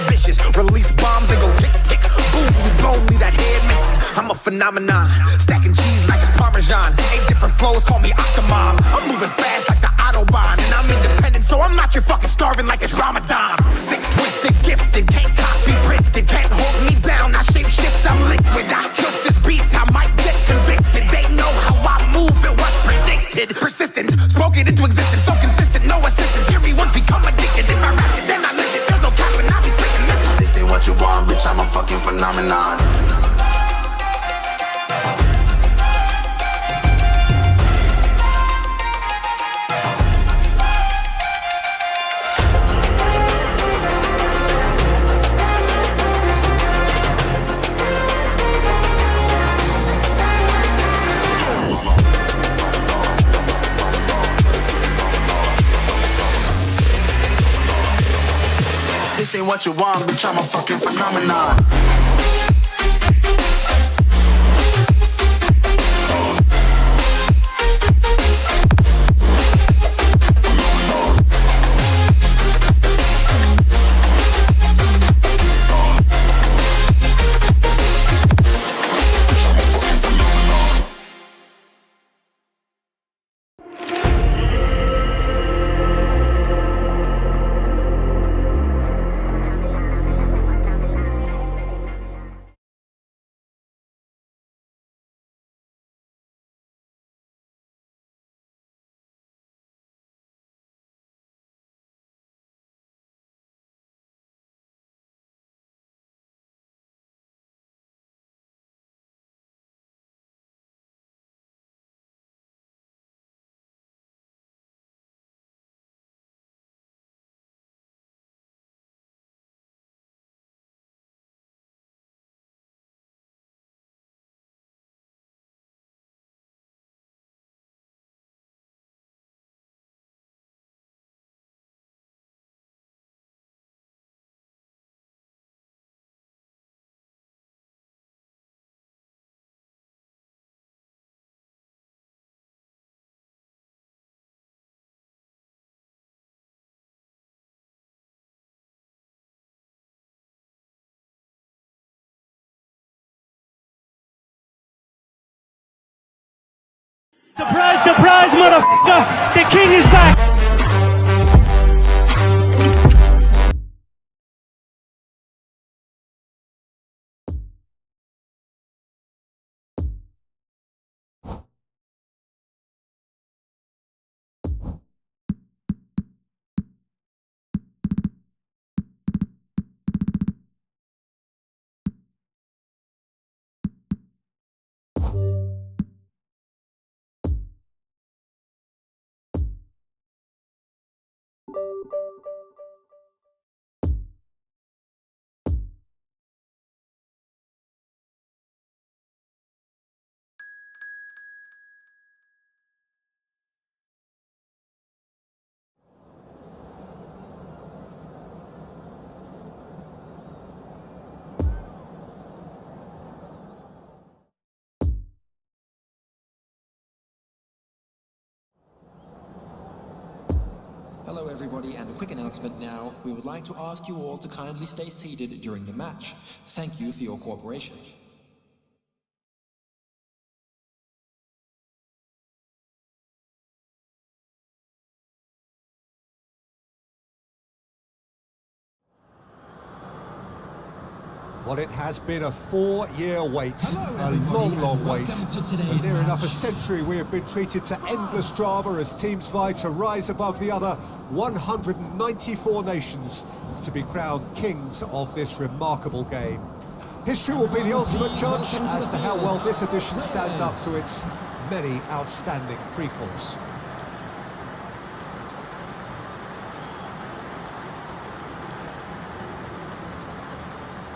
vicious. Release bombs, they go tick, tick, boom, you blow me, that head missing. I'm a phenomenon, stacking cheese like it's Parmesan. 8 different flows, call me Octomom. I'm moving fast like the Autobahn, and I'm independent, so I'm not your fucking starving like it's Ramadan. Sick, twisted, gifted, can't copy, printed, can't hold me down. I shape shift, I'm liquid. I killed this beat, I might get convicted. They know how I move, it was predicted. Persistent, spoke it into existence, so consistent, no assistance. Hear me once, become addicted. If I rap it, then I live it. There's no cap, and I be speaking this. This ain't what you want, bitch, I'm a fucking phenomenon. This ain't what you want, bitch, I'm a fucking phenomenon. Surprise, surprise, motherfucker! The king is back! Hello everybody, and a quick announcement now. We would like to ask you all to kindly stay seated during the match. Thank you for your cooperation. Well, it has been a 4-year wait, a long wait. For near enough a century we have been treated to endless drama as teams vie to rise above the other 194 nations to be crowned kings of this remarkable game. History will be the ultimate judge as to how well this edition stands up to its many outstanding prequels.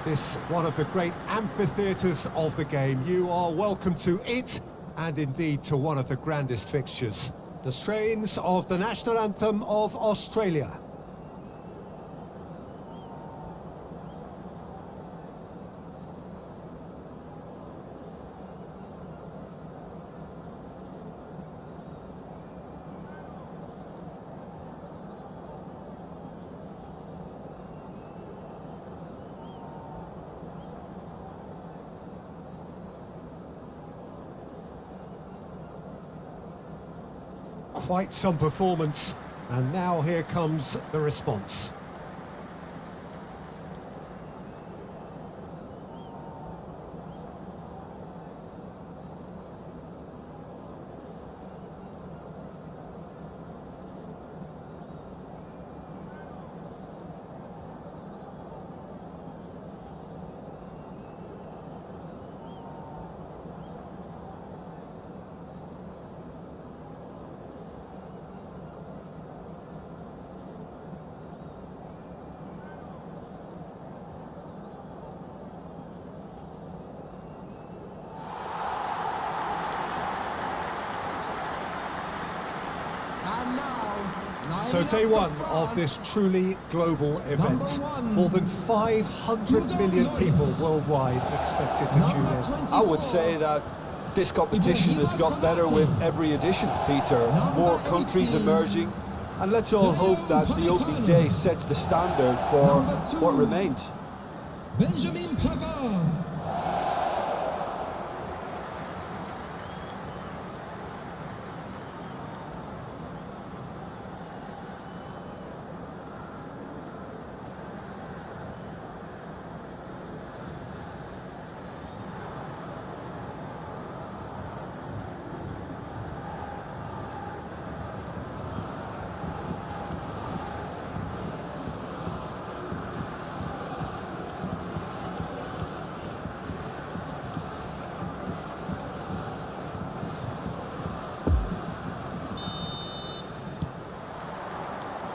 This one of the great amphitheatres of the game. You are welcome to it, and indeed to one of the grandest fixtures. The strains of the national anthem of Australia. Quite some performance, and now here comes the response. So day one of this truly global event. More than 500 million people worldwide expected to tune in. I would say that this competition has got better with every edition, Peter. More countries emerging, and let's all hope that the opening day sets the standard for what remains.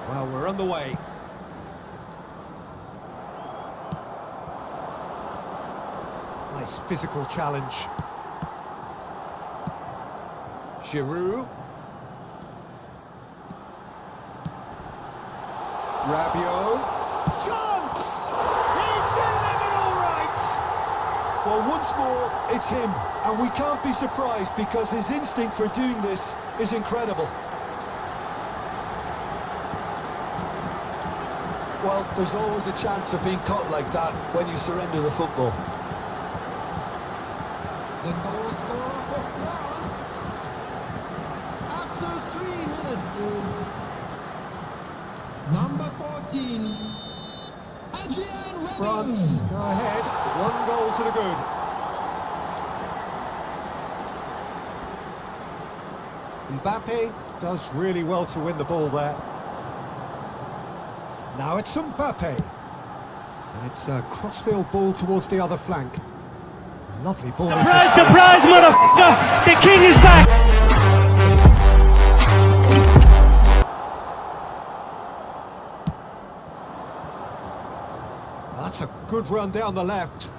Well, we're on the way. Nice physical challenge. Giroud. Rabiot. Chance! He's delivered all right! Well, once more, it's him, and we can't be surprised because his instinct for doing this is incredible. Well, there's always a chance of being caught like that when you surrender the football. The goal scorer for France after 3 minutes is number 14, Adrien Rabiot. France go ahead, 1 goal to the good. Mbappe does really well to win the ball there. Now it's Mbappe. And it's a crossfield ball towards the other flank. Lovely ball. Surprise, surprise, motherfucker! The king is back! That's a good run down the left.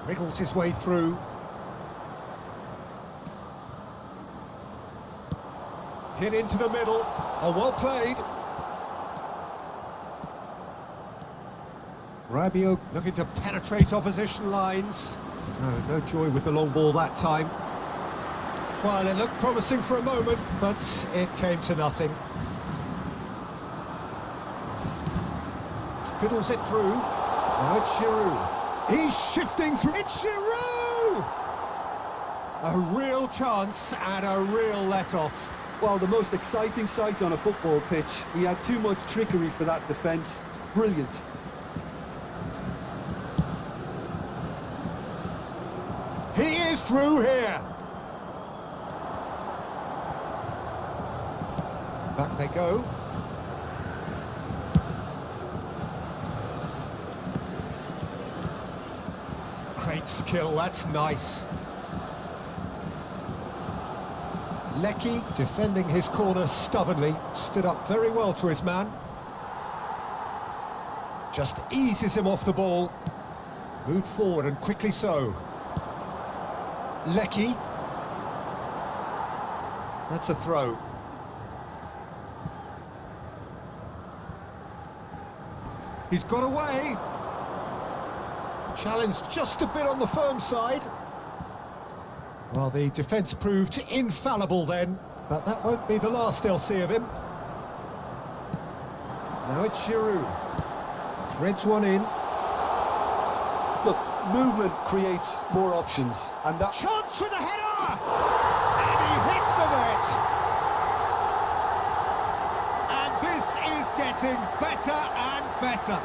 Wriggles his way through. Hit into the middle. Oh, well played. Rabiot looking to penetrate opposition lines. No joy with the long ball that time. Well, it looked promising for a moment, but it came to nothing. Fiddles it through. Now it's Giroud. He's shifting through. It's Giroud! A real chance and a real let-off. Well, the most exciting sight on a football pitch. He had too much trickery for that defence. Brilliant. He is through here. Back they go. Great skill, that's nice. Lecky, defending his corner stubbornly, stood up very well to his man. Just eases him off the ball. Moved forward and quickly so. Lecky. That's a throw. He's got away. Challenged just a bit on the firm side. Well, the defence proved infallible then, but that won't be the last they'll see of him. Now it's Giroud. Threads one in. Look, movement creates more options, and that... Chance for the header! And he hits the net! And this is getting better and better.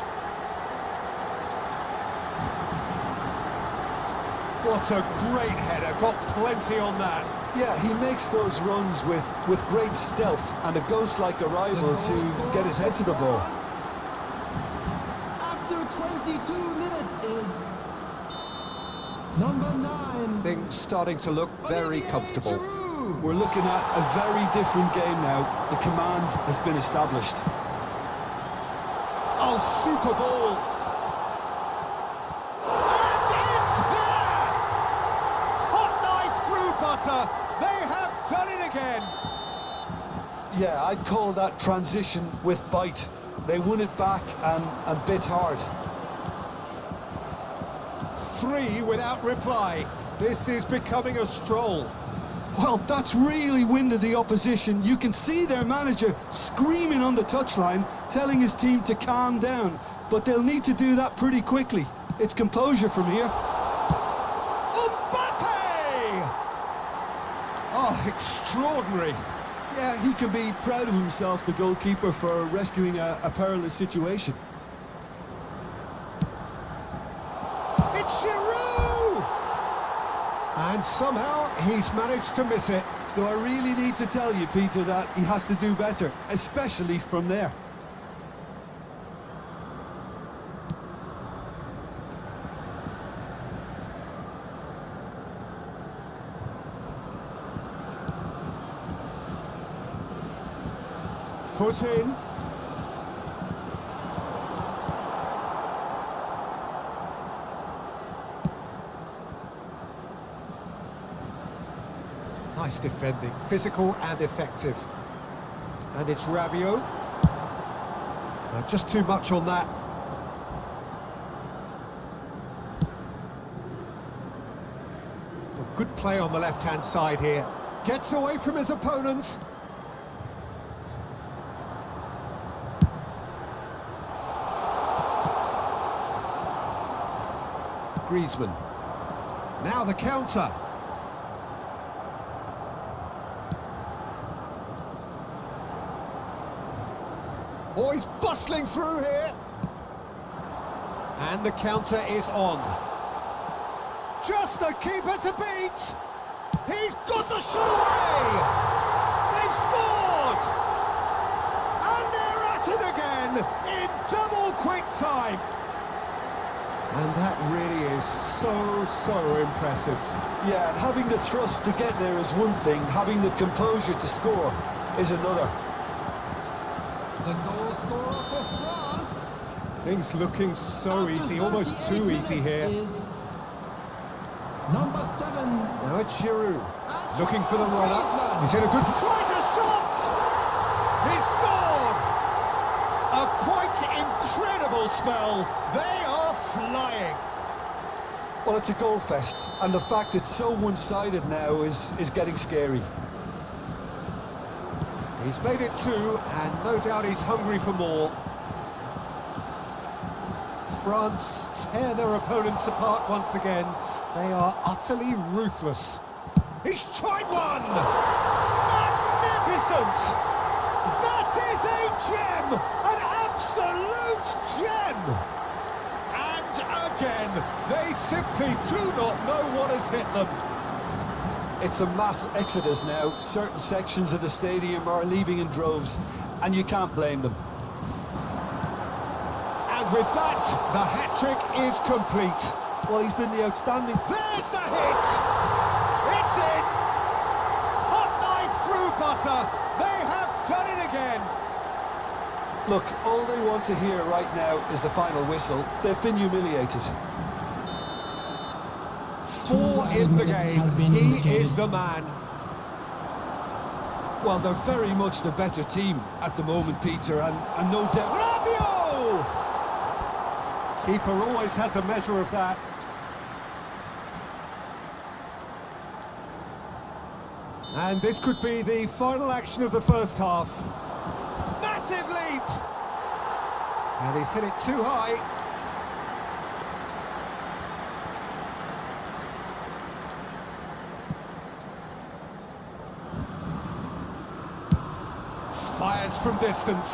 What a great header, got plenty on that. Yeah, he makes those runs with great stealth and a ghost-like arrival to get his head to the ball. After 22 minutes is number 9. Things starting to look very comfortable. We're looking at a very different game now. The command has been established. Oh, super ball! And it's there! Hot knife through butter. They have done it again. Yeah, I'd call that transition with bite. They won it back and bit hard. 3 without reply. This is becoming a stroll. Well, that's really winded the opposition. You can see their manager screaming on the touchline, telling his team to calm down. But they'll need to do that pretty quickly. It's composure from here. Mbappe! Oh, extraordinary. Yeah, he can be proud of himself, the goalkeeper, for rescuing a perilous situation. It's Giroud! And somehow he's managed to miss it. Though I really need to tell you, Peter, that he has to do better, especially from there. Foot in. Nice defending, physical and effective. And it's Rabiot. Just too much on that. Well, good play on the left-hand side here. Gets away from his opponents. Griezmann. Now the counter. Oh, he's bustling through here. And the counter is on. Just the keeper to beat. He's got the shot away. They've scored. And they're at it again in double quick time. And that really is so impressive. Yeah, and having the thrust to get there is one thing, having the composure to score is another. The goal scorer for France. Things looking so After easy, almost 38 too easy minutes here. is number 7. Now it's Giroud, And looking for the runner. Griezmann. He's in a good... Tries a shot! He scored! A quite incredible spell. They are flying. Well, it's a goal fest, and the fact it's so one-sided now is getting scary. He's made it 2, and no doubt he's hungry for more. France tear their opponents apart once again. They are utterly ruthless. He's tried one! Magnificent! That is a gem! An absolute gem! And again, they simply do not know what has hit them. It's a mass exodus now. Certain sections of the stadium are leaving in droves, and you can't blame them. And with that, the hat-trick is complete. Well, he's been the outstanding... There's the hit! It's in! Hot knife through butter! They have done it again! Look, all they want to hear right now is the final whistle. They've been humiliated. 4 in the game. He is the man. Well, they're very much the better team at the moment, Peter, and no doubt... Rabiot! Keeper always had the measure of that. And this could be the final action of the first half. Massive leap! And he's hit it too high. from distance.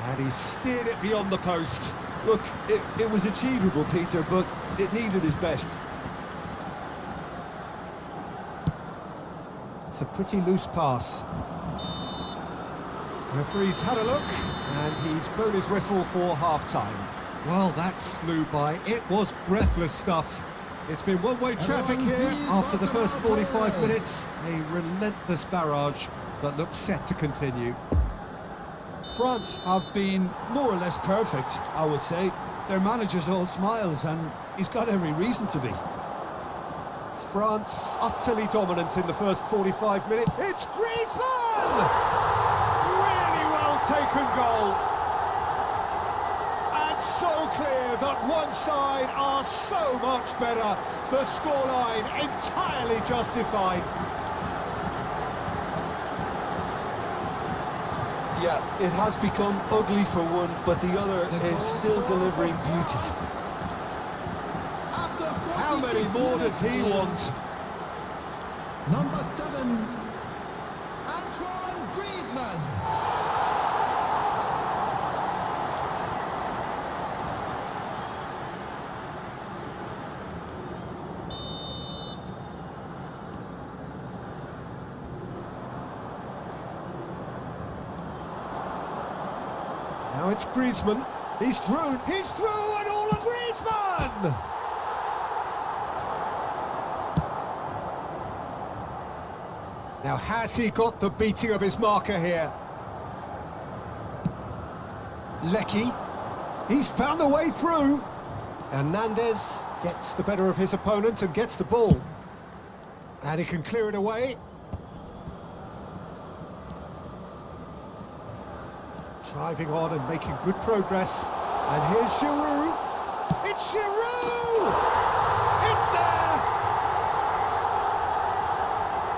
And he steered it beyond the post. Look, it was achievable, Peter, but it needed his best. It's a pretty loose pass. Referee's had a look, and he's blown his whistle for half-time. Well, that flew by. It was breathless stuff. It's been one-way traffic here after the first 45 minutes. A relentless barrage that looks set to continue. France have been more or less perfect, I would say. Their manager's all smiles, and he's got every reason to be. France utterly dominant in the first 45 minutes. It's Griezmann! Really well taken goal. And so clear that one side are so much better. The scoreline entirely justified. Yeah, it has become ugly for one, but the other is still delivering beauty. How many more does he want? Number 7, Antoine Griezmann. Now it's Griezmann. He's through, and all of Griezmann! Now, has he got the beating of his marker here? Lecky, he's found a way through. Hernandez gets the better of his opponent and gets the ball. And he can clear it away. Driving on and making good progress. And here's Giroud. It's Giroud! It's there!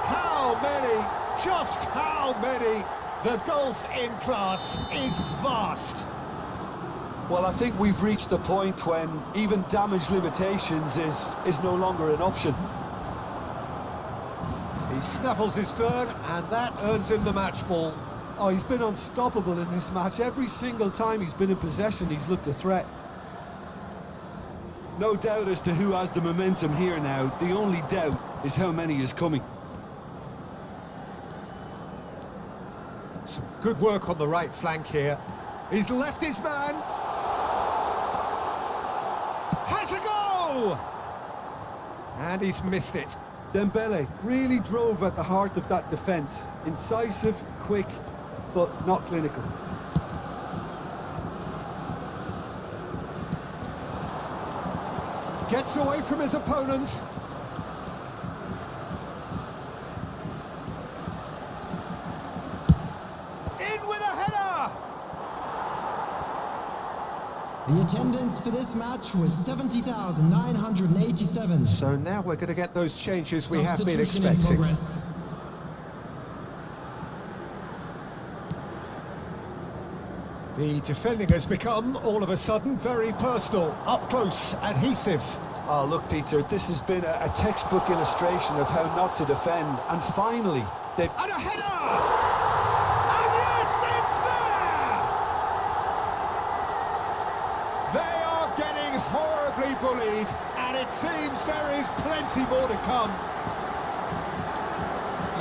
How many? Just how many? The gulf in class is vast. Well, I think we've reached the point when even damage limitations is no longer an option. He snaffles his third, and that earns him the match ball. Oh, he's been unstoppable in this match. Every single time he's been in possession, he's looked a threat. No doubt as to who has the momentum here now. The only doubt is how many is coming. Some good work on the right flank here. He's left his man. Has a go! And he's missed it. Dembele really drove at the heart of that defence. Incisive, quick, but not clinical. Gets away from his opponents. In with a header! The attendance for this match was 70,987. So now we're going to get those changes we have been Substitution in expecting. progress. The defending has become, all of a sudden, very personal, up close, adhesive. Oh, look, Peter, this has been a textbook illustration of how not to defend. And finally, they've... And a header! And yes, it's there! They are getting horribly bullied, and it seems there is plenty more to come.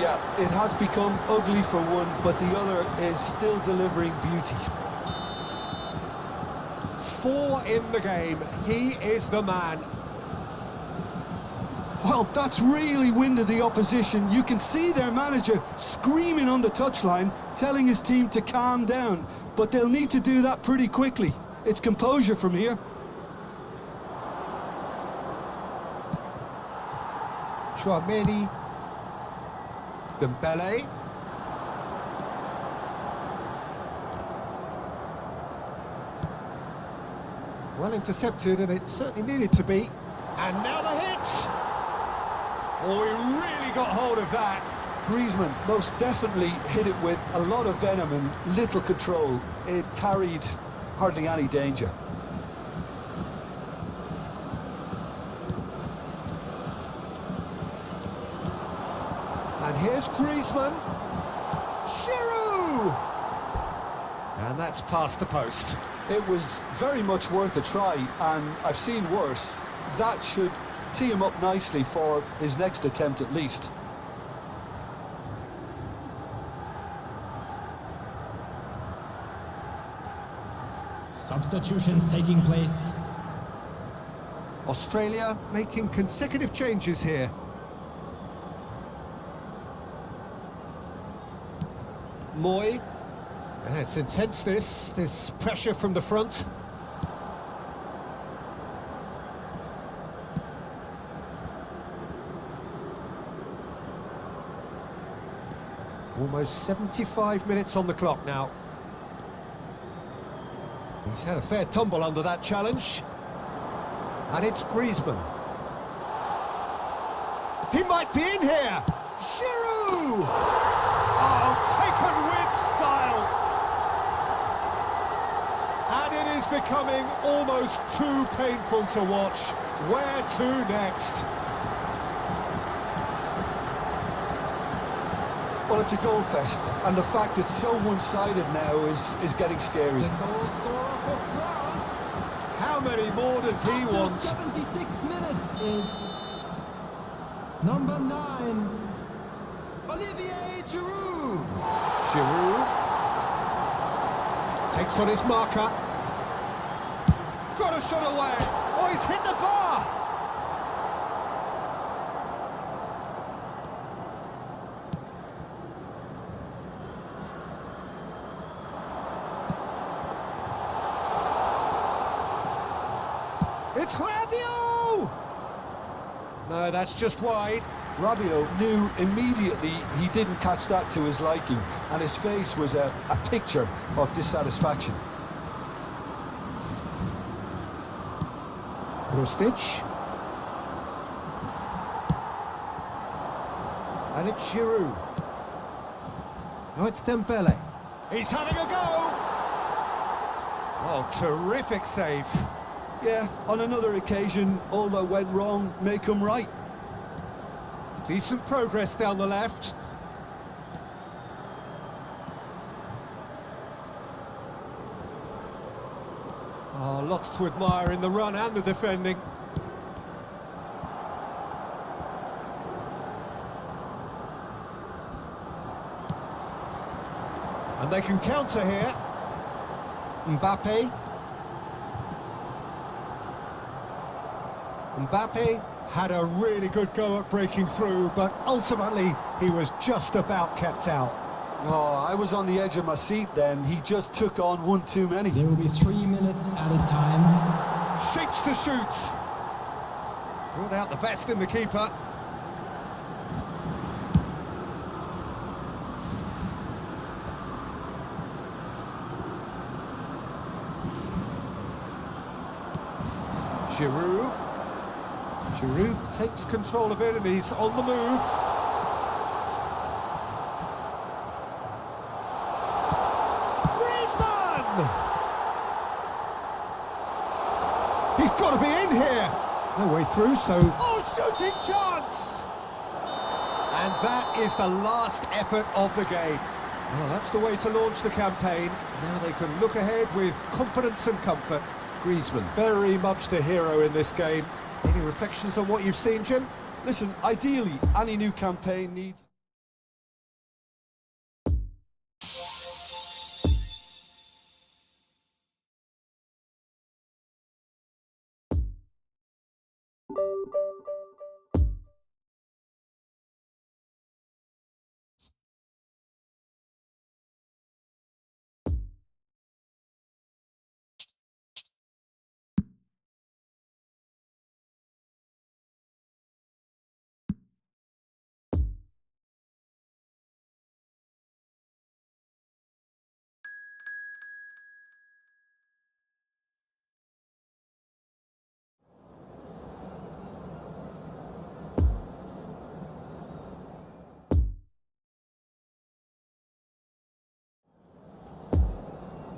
Yeah, it has become ugly for one, but the other is still delivering beauty. 4 in the game. He is the man. Well, that's really winded the opposition. You can see their manager screaming on the touchline, telling his team to calm down. But they'll need to do that pretty quickly. It's composure from here. Chouameni. Dembele. Well intercepted, and it certainly needed to be. And now the hit! Oh, he really got hold of that. Griezmann most definitely hit it with a lot of venom and little control. It carried hardly any danger. And here's Griezmann. Giroud! And that's past the post. It was very much worth a try, and I've seen worse. That should tee him up nicely for his next attempt at least. Substitutions taking place. Australia making consecutive changes here. Moy. It's intense, this pressure from the front. Almost 75 minutes on the clock now. He's had a fair tumble under that challenge. And it's Griezmann. He might be in here! Giroud! Oh, taken with style! And it is becoming almost too painful to watch. Where to next? Well, it's a goal fest, and the fact it's so one-sided now is getting scary. The goal scorer for France. How many more does he After want? 76 minutes is number 9, Olivier Giroud. Giroud takes on his marker. Got a shot away. Oh, he's hit the bar. It's Rabiot! No, that's just wide. Rabiot knew immediately he didn't catch that to his liking, and his face was a picture of dissatisfaction. Krustic. And it's Giroud. Oh, it's Dembele. He's having a go! Oh, terrific save. Yeah, on another occasion, all that went wrong may come right. Decent progress down the left. Oh, lots to admire in the run and the defending. And they can counter here. Mbappe. Mbappe had a really good go at breaking through, but ultimately he was just about kept out. Oh, I was on the edge of my seat then. He just took on one too many. There will be 3 minutes added time. Shapes to shoot. Brought out the best in the keeper. Giroud. Giroud takes control of it and he's on the move. Griezmann! He's got to be in here. No way through, so... Oh, shooting chance! And that is the last effort of the game. Well, that's the way to launch the campaign. Now they can look ahead with confidence and comfort. Griezmann, very much the hero in this game. Any reflections on what you've seen, Jim? Listen, ideally, any new campaign needs...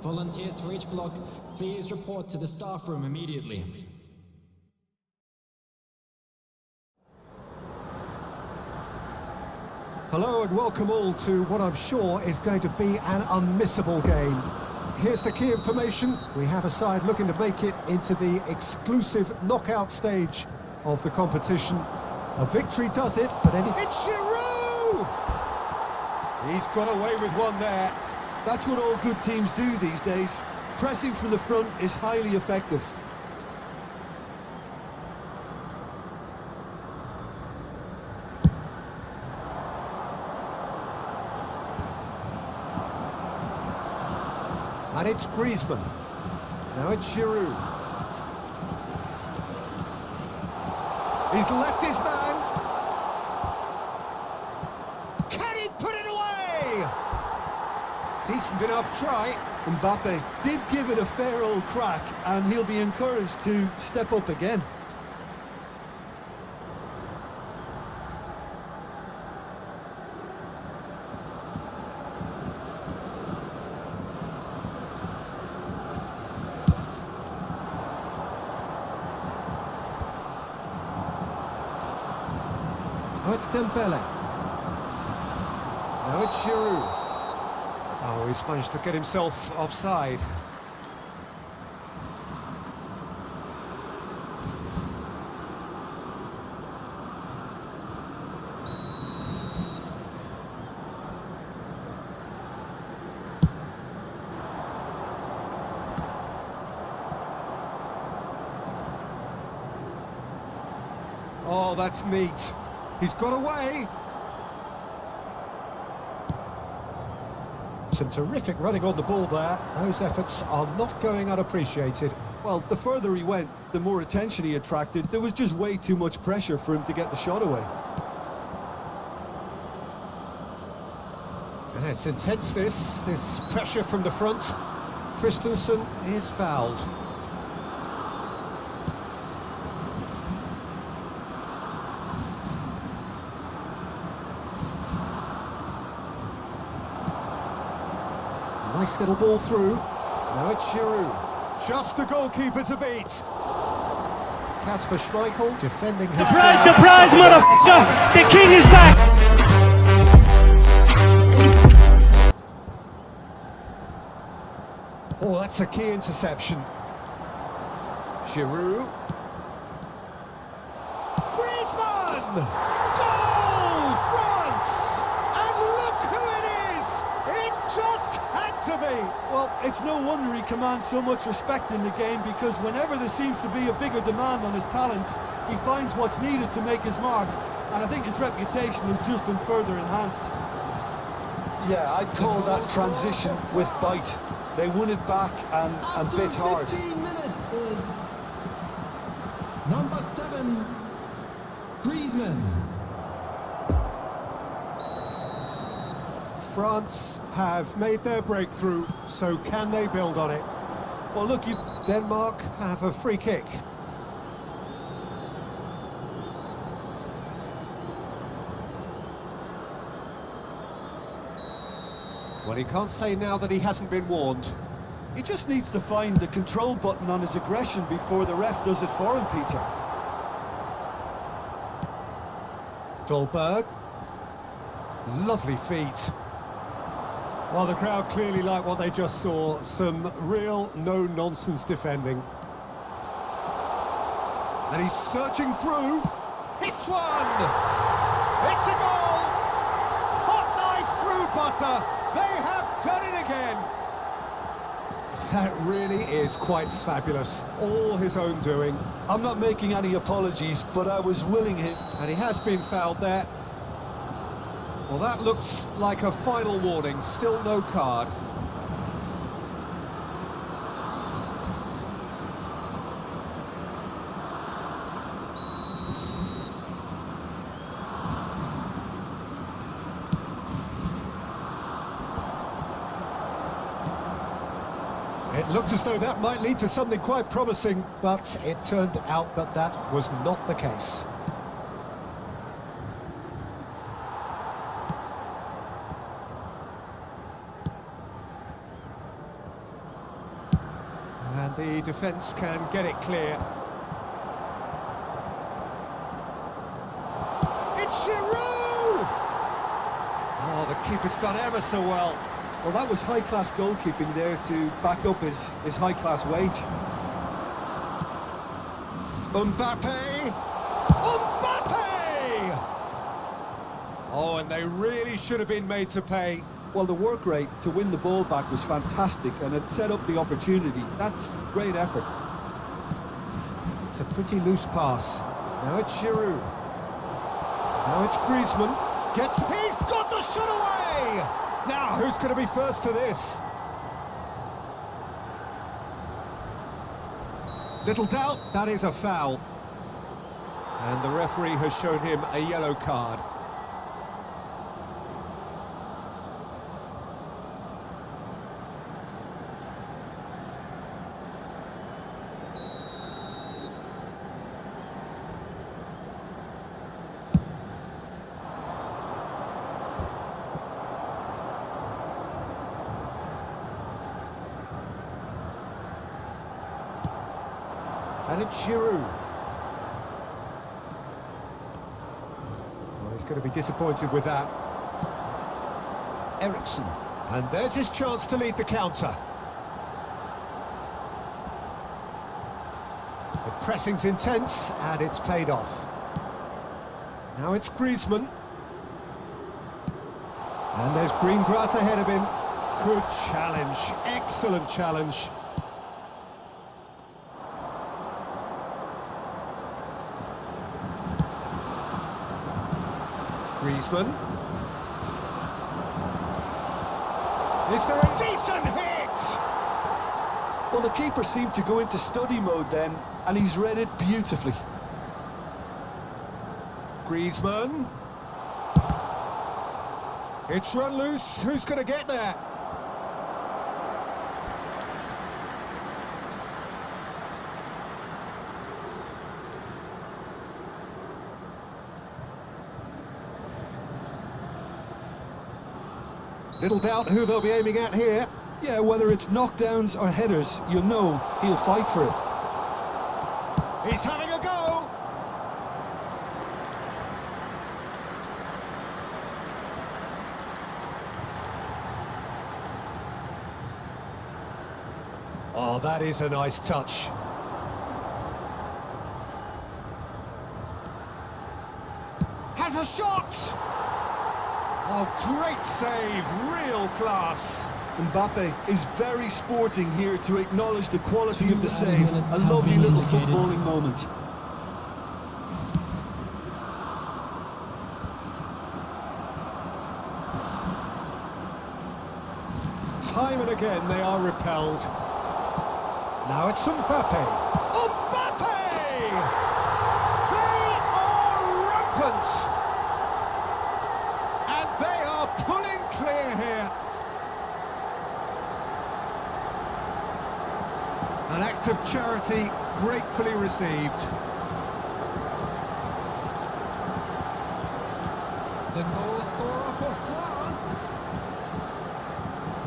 Volunteers for each block, please report to the staff room immediately. Hello and welcome all to what I'm sure is going to be an unmissable game. Here's the key information. We have a side looking to make it into the exclusive knockout stage of the competition. A victory does it, but it's Giroud! He's got away with one there. That's what all good teams do these days. Pressing from the front is highly effective. And it's Griezmann. Now it's Giroud. He's left his man. Can he put it away? Decent enough try. Mbappe did give it a fair old crack, and he'll be encouraged to step up again. Now it's Dembele. Now it's Giroud. Oh, he's managed to get himself offside. Oh, that's neat. He's got away. Some terrific running on the ball there. Those efforts are not going unappreciated. Well, the further he went, the more attention he attracted. There was just way too much pressure for him to get the shot away. And it's intense, this pressure from the front. Christensen is fouled. Nice little ball through. Now it's Giroud. Just the goalkeeper to beat. Kasper Schmeichel defending his... Surprise, surprise, motherfucker! The king is back! Oh, that's a key interception. Giroud. Griezmann! Goal! France! And look who it is! It just had to be! Well, it's no wonder he commands so much respect in the game, because whenever there seems to be a bigger demand on his talents, he finds what's needed to make his mark, and I think his reputation has just been further enhanced. Yeah, I'd call that transition with bite. They won it back and bit hard. 15 minutes is number 7, Griezmann. France have made their breakthrough, so can they build on it? Well, look, Denmark have a free kick. Well, he can't say now that he hasn't been warned. He just needs to find the control button on his aggression before the ref does it for him, Peter. Dolberg. Lovely feet. Well, the crowd clearly like what they just saw. Some real no-nonsense defending. And he's searching through. Hits one! It's a goal! Hot knife through butter! They have done it again! That really is quite fabulous. All his own doing. I'm not making any apologies, but I was willing him. And he has been fouled there. Well, that looks like a final warning. Still no card. It looked as though that might lead to something quite promising, but it turned out that that was not the case. And the defence can get it clear. It's Giroud! Oh, the keeper's done ever so well. Well, that was high-class goalkeeping there to back up his high-class wage. Mbappe! Mbappe! Oh, and they really should have been made to pay. Well, the work rate to win the ball back was fantastic, and it set up the opportunity. That's great effort. It's a pretty loose pass. Now it's Giroud. Now it's Griezmann. He's got the shot away! Now, who's going to be first to this? Little doubt, that is a foul. And the referee has shown him a yellow card. And it's Giroud. Well, he's going to be disappointed with that. Eriksen. And there's his chance to lead the counter. The pressing's intense, and it's paid off. Now it's Griezmann. And there's green grass ahead of him. Good challenge. Excellent challenge. Griezmann. Is there a decent hit? Well, the keeper seemed to go into study mode then, and he's read it beautifully. Griezmann. It's run loose. Who's going to get there? Little doubt who they'll be aiming at here. Yeah, whether it's knockdowns or headers, you'll know he'll fight for it. He's having a go! Oh, that is a nice touch. Has a shot! Oh, great save, real class. Mbappe is very sporting here to acknowledge the quality of the save. A lovely little footballing moment. Time and again they are repelled. Now it's Mbappe. Mbappe! They are rampant! And they are pulling clear here. An act of charity gratefully received. The goal scorer for France,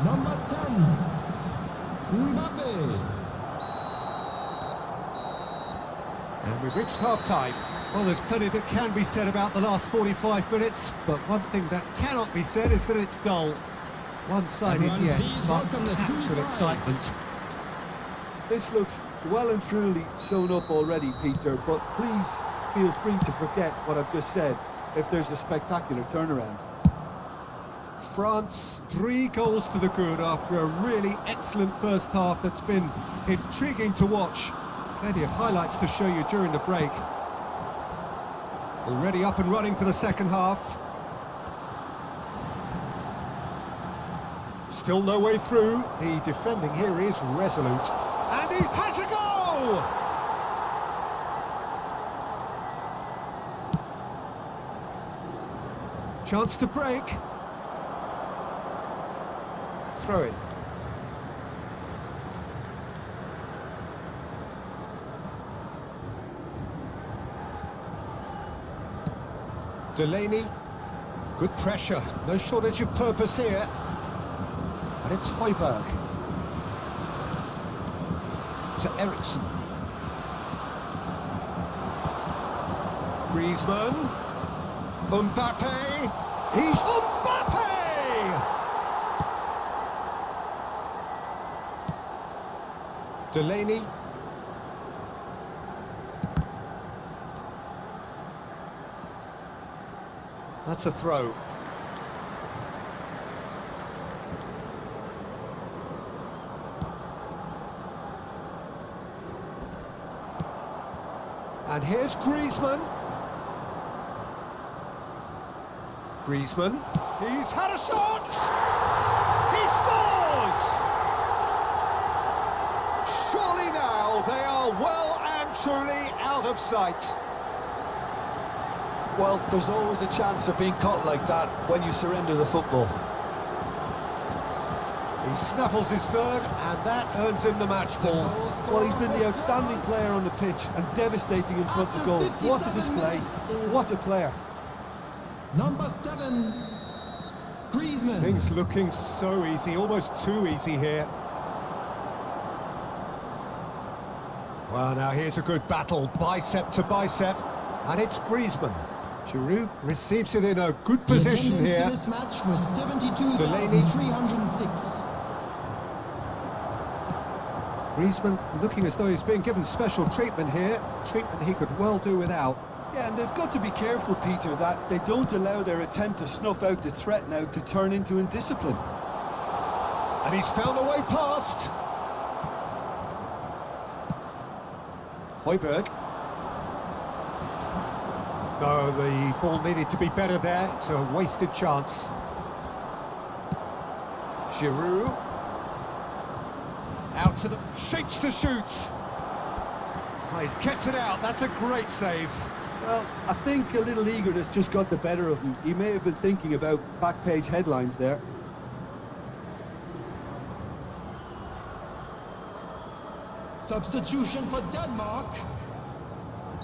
number 10, Mbappe. And we've reached half-time. Well, there's plenty that can be said about the last 45 minutes, but one thing that cannot be said is that it's dull. One-sided, Everyone, yes, please but welcome the packed two with sides. excitement. This looks well and truly sewn up already, Peter, but please feel free to forget what I've just said if there's a spectacular turnaround. France, 3 goals to the good after a really excellent first half that's been intriguing to watch. Plenty of highlights to show you during the break. Already up and running for the second half. Still no way through. The defending here is resolute. And he has a goal! Chance to break. Throw in. Delaney. Good pressure. No shortage of purpose here. And it's Højbjerg. To Eriksen. Griezmann. Mbappe. He's Mbappe! Delaney. That's a throw. And here's Griezmann. Griezmann. He's had a shot! He scores! Surely now they are well and truly out of sight. Well, there's always a chance of being caught like that when you surrender the football. He snaffles his third, and that earns him the match ball. Well, he's been the outstanding player on the pitch and devastating in front of goal. What a display, what a player. Number 7, Griezmann. Things looking so easy, almost too easy here. Well, now here's a good battle, bicep to bicep, and it's Griezmann. Giroud receives it in a good position here. This match was Delaney. 72,306. Griezmann looking as though he's being given special treatment here, treatment he could well do without. Yeah, and they've got to be careful, Peter, that they don't allow their attempt to snuff out the threat now to turn into indiscipline. And he's found a way past. Højbjerg. No, the ball needed to be better there. It's a wasted chance. Giroud. Out to the... shapes to shoot. Oh, he's kept it out. That's a great save. Well, I think a little eagerness just got the better of him. He may have been thinking about back-page headlines there. Substitution for Denmark.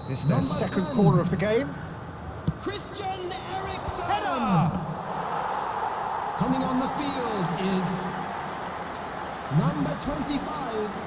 This is their second corner of the game. Christian Eriksen. Header! Coming on the field is number 25.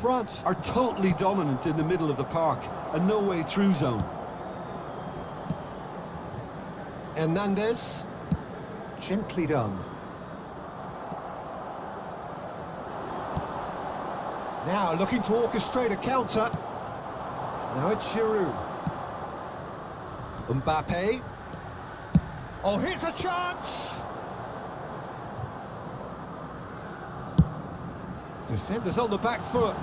France are totally dominant in the middle of the park, a no-way through zone. Hernandez. Gently done. Now looking to orchestrate a counter. Now it's Giroud. Mbappe. Oh, here's a chance! Defenders on the back foot.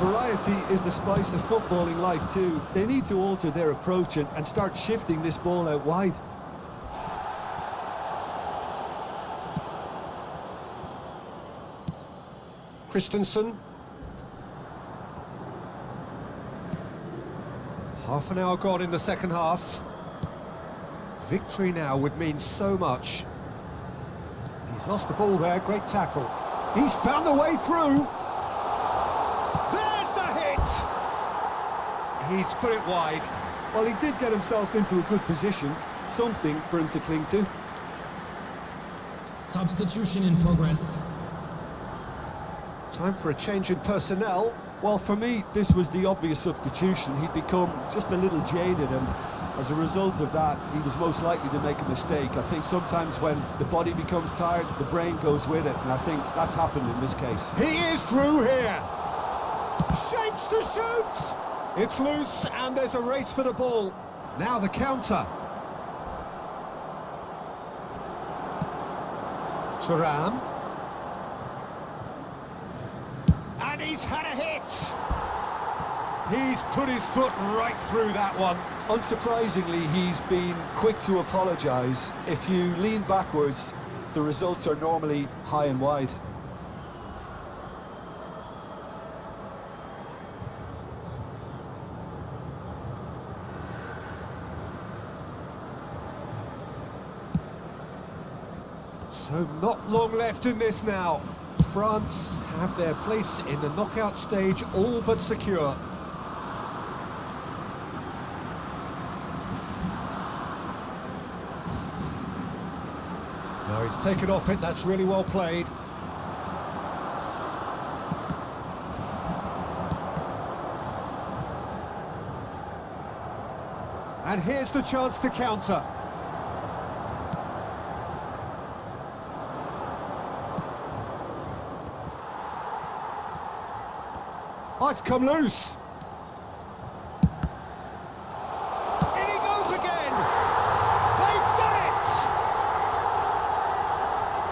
Variety is the spice of footballing life too. They need to alter their approach and start shifting this ball out wide. Christensen. Half an hour gone in the second half. Victory now would mean so much. He's lost the ball there, great tackle. He's found a way through. There's the hit! He's put it wide. Well, he did get himself into a good position, something for him to cling to. Substitution in progress. Time for a change in personnel. Well, for me, this was the obvious substitution. He'd become just a little jaded, and as a result of that, he was most likely to make a mistake. I think sometimes when the body becomes tired, the brain goes with it, and I think that's happened in this case. He is through here. Shapes to shoot. It's loose, and there's a race for the ball. Now the counter. Thuram. And he's had a hit. He's put his foot right through that one. Unsurprisingly, he's been quick to apologise. If you lean backwards, the results are normally high and wide. So not long left in this now. France have their place in the knockout stage all but secure. No, he's taken off it, that's really well played. And here's the chance to counter. Oh, it's come loose. In he goes again. They've done it.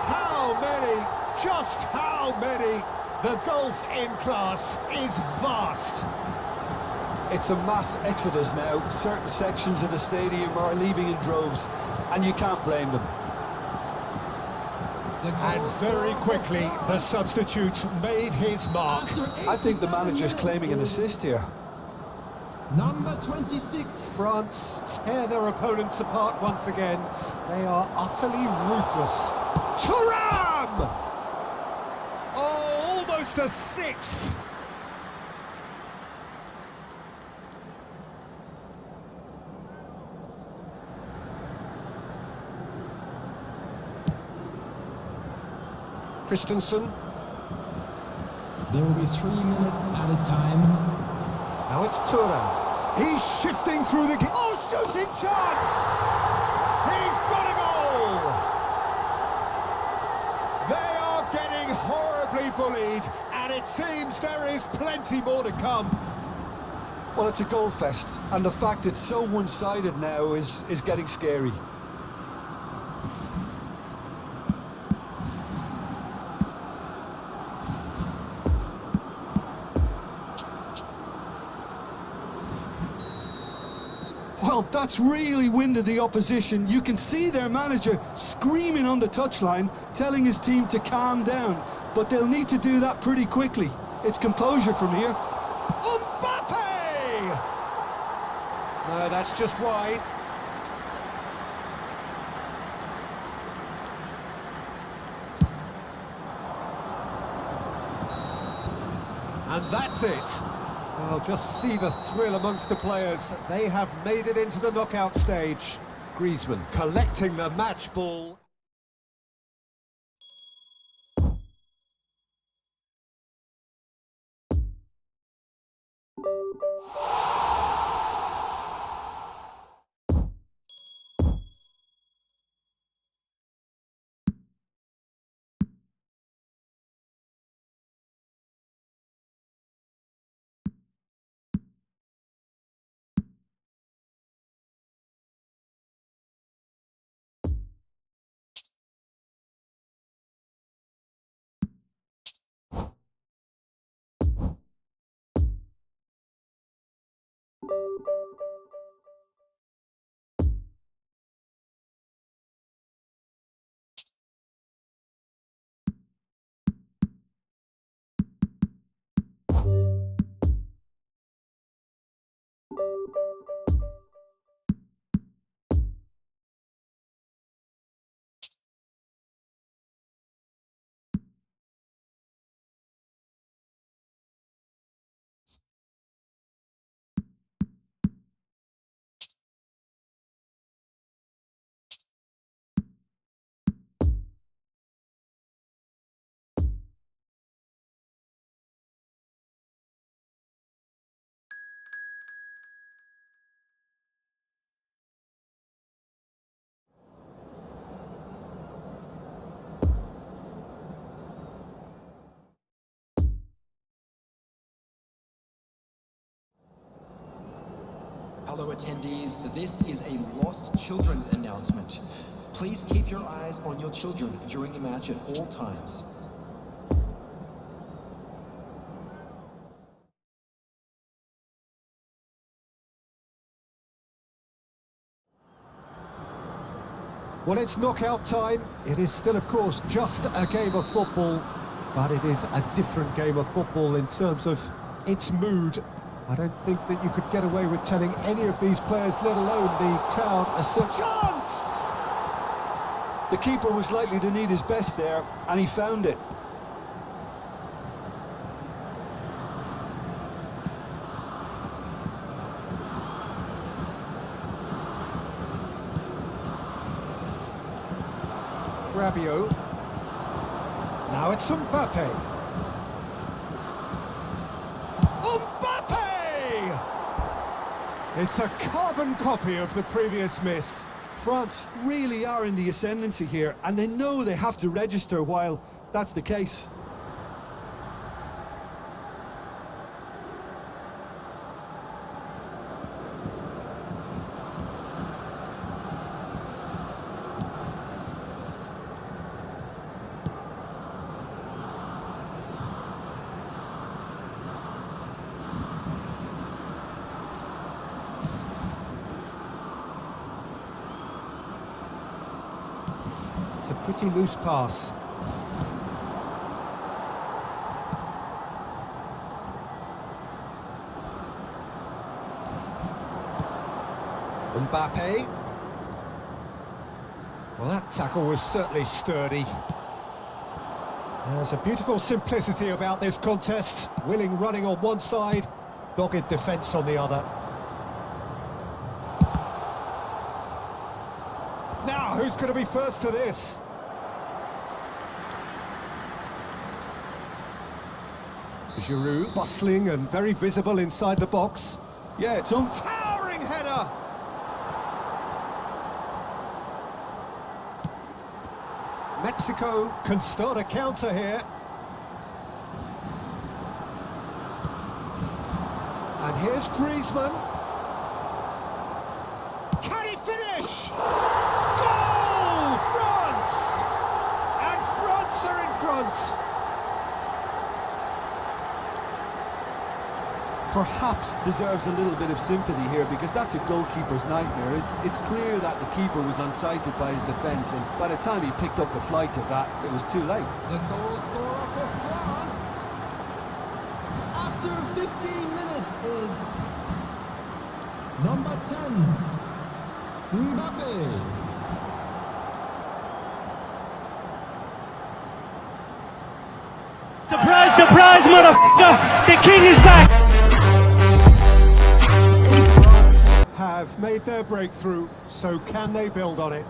How many? Just how many? The gulf in class is vast. It's a mass exodus now. Certain sections of the stadium are leaving in droves, and you can't blame them. And very quickly, the substitute made his mark. I think the manager's claiming an assist here. Number 26. France tear their opponents apart once again. They are utterly ruthless. Thuram! Oh, almost a sixth. Christensen. There will be 3 minutes added time. Now it's Thuram. He's shifting through the... Oh, shooting chance! He's got a goal! They are getting horribly bullied, and it seems there is plenty more to come. Well, it's a goal fest, and the fact it's so one-sided now is getting scary. Well, that's really winded the opposition. You can see their manager screaming on the touchline, telling his team to calm down. But they'll need to do that pretty quickly. It's composure from here. Mbappe! No, that's just wide. And that's it. Well, just see the thrill amongst the players. They have made it into the knockout stage. Griezmann collecting the match ball. Hello attendees, this is a Lost Children's announcement. Please keep your eyes on your children during the match at all times. Well, it's knockout time. It is still, of course, just a game of football, but it is a different game of football in terms of its mood. I don't think that you could get away with telling any of these players, let alone the crowd, a chance! The keeper was likely to need his best there, and he found it. Rabiot. Now it's Mbappe. Mbappe! It's a carbon copy of the previous miss. France really are in the ascendancy here, and they know they have to register while that's the case. It's a pretty loose pass. Mbappe. Well, that tackle was certainly sturdy. There's a beautiful simplicity about this contest. Willing running on one side, dogged defence on the other. Now, who's going to be first to this? Giroud, bustling and very visible inside the box. Yeah, it's on. Towering header! Mexico can start a counter here. And here's Griezmann. Can he finish? Goal! France! And France are in front. Perhaps deserves a little bit of sympathy here, because that's a goalkeeper's nightmare. It's clear that the keeper was unsighted by his defence, and by the time he picked up the flight of that, it was too late. The goal scorer for France after 15 minutes is number 10, Mbappe. Surprise, surprise, motherfucker! The king is back! Have made their breakthrough, so can they build on it?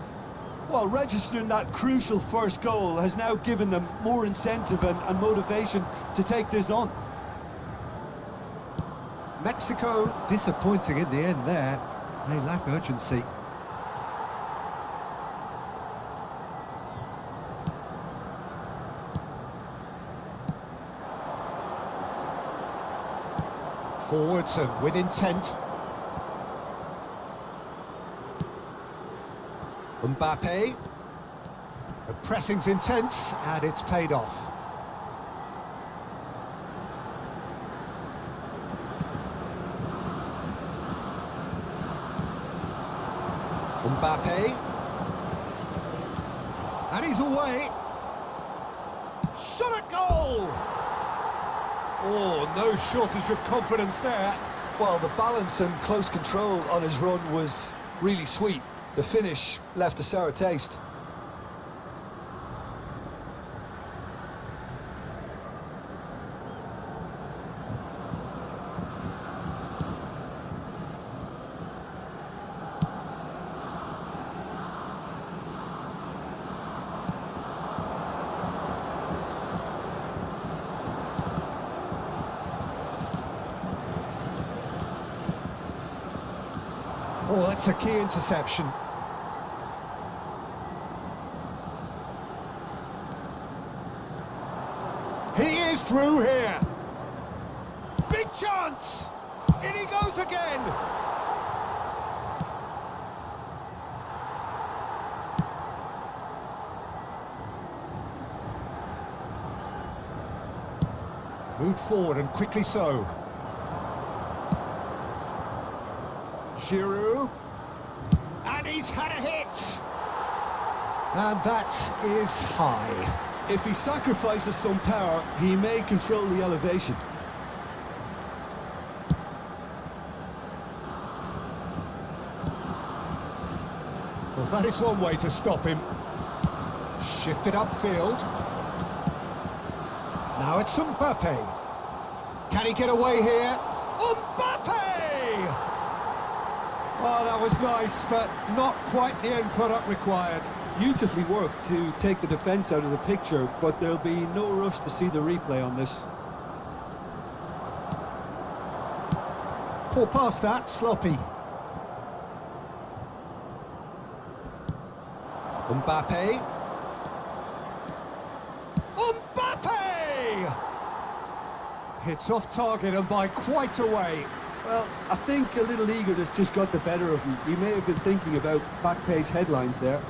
Well, registering that crucial first goal has now given them more incentive and motivation to take this on. Mexico disappointing in the end there. They lack urgency. Forwards and with intent. Mbappe. The pressing's intense and it's paid off. Mbappe. And he's away. Shot a goal! Oh, no shortage of confidence there. Well, the balance and close control on his run was really sweet. The finish left a sour taste. Oh, that's a key interception. He is through here. Big chance! In he goes again! Moved forward and quickly so. Giroud. And he's had a hit! And that is high. If he sacrifices some power, he may control the elevation. Well, that is one way to stop him. Shifted upfield. Now it's Mbappe. Can he get away here? Mbappe! Oh, that was nice, but not quite the end product required. Beautifully worked to take the defence out of the picture, but there'll be no rush to see the replay on this. Poor pass that, sloppy. Mbappe. Mbappe! Hits off target and by quite a way. Well, I think a little eagerness just got the better of him. He may have been thinking about back page headlines there.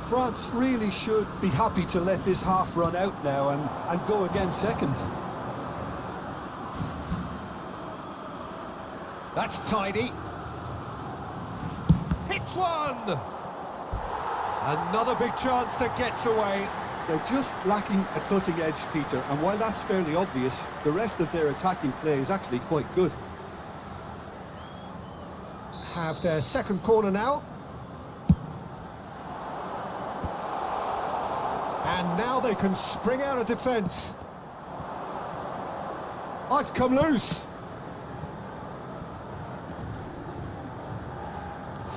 France really should be happy to let this half run out now and go again second. That's tidy. Hits one! Another big chance that gets away. They're just lacking a cutting edge, Peter, and while that's fairly obvious, the rest of their attacking play is actually quite good. Have their second corner now. And now they can spring out of defence. Oh, it's come loose.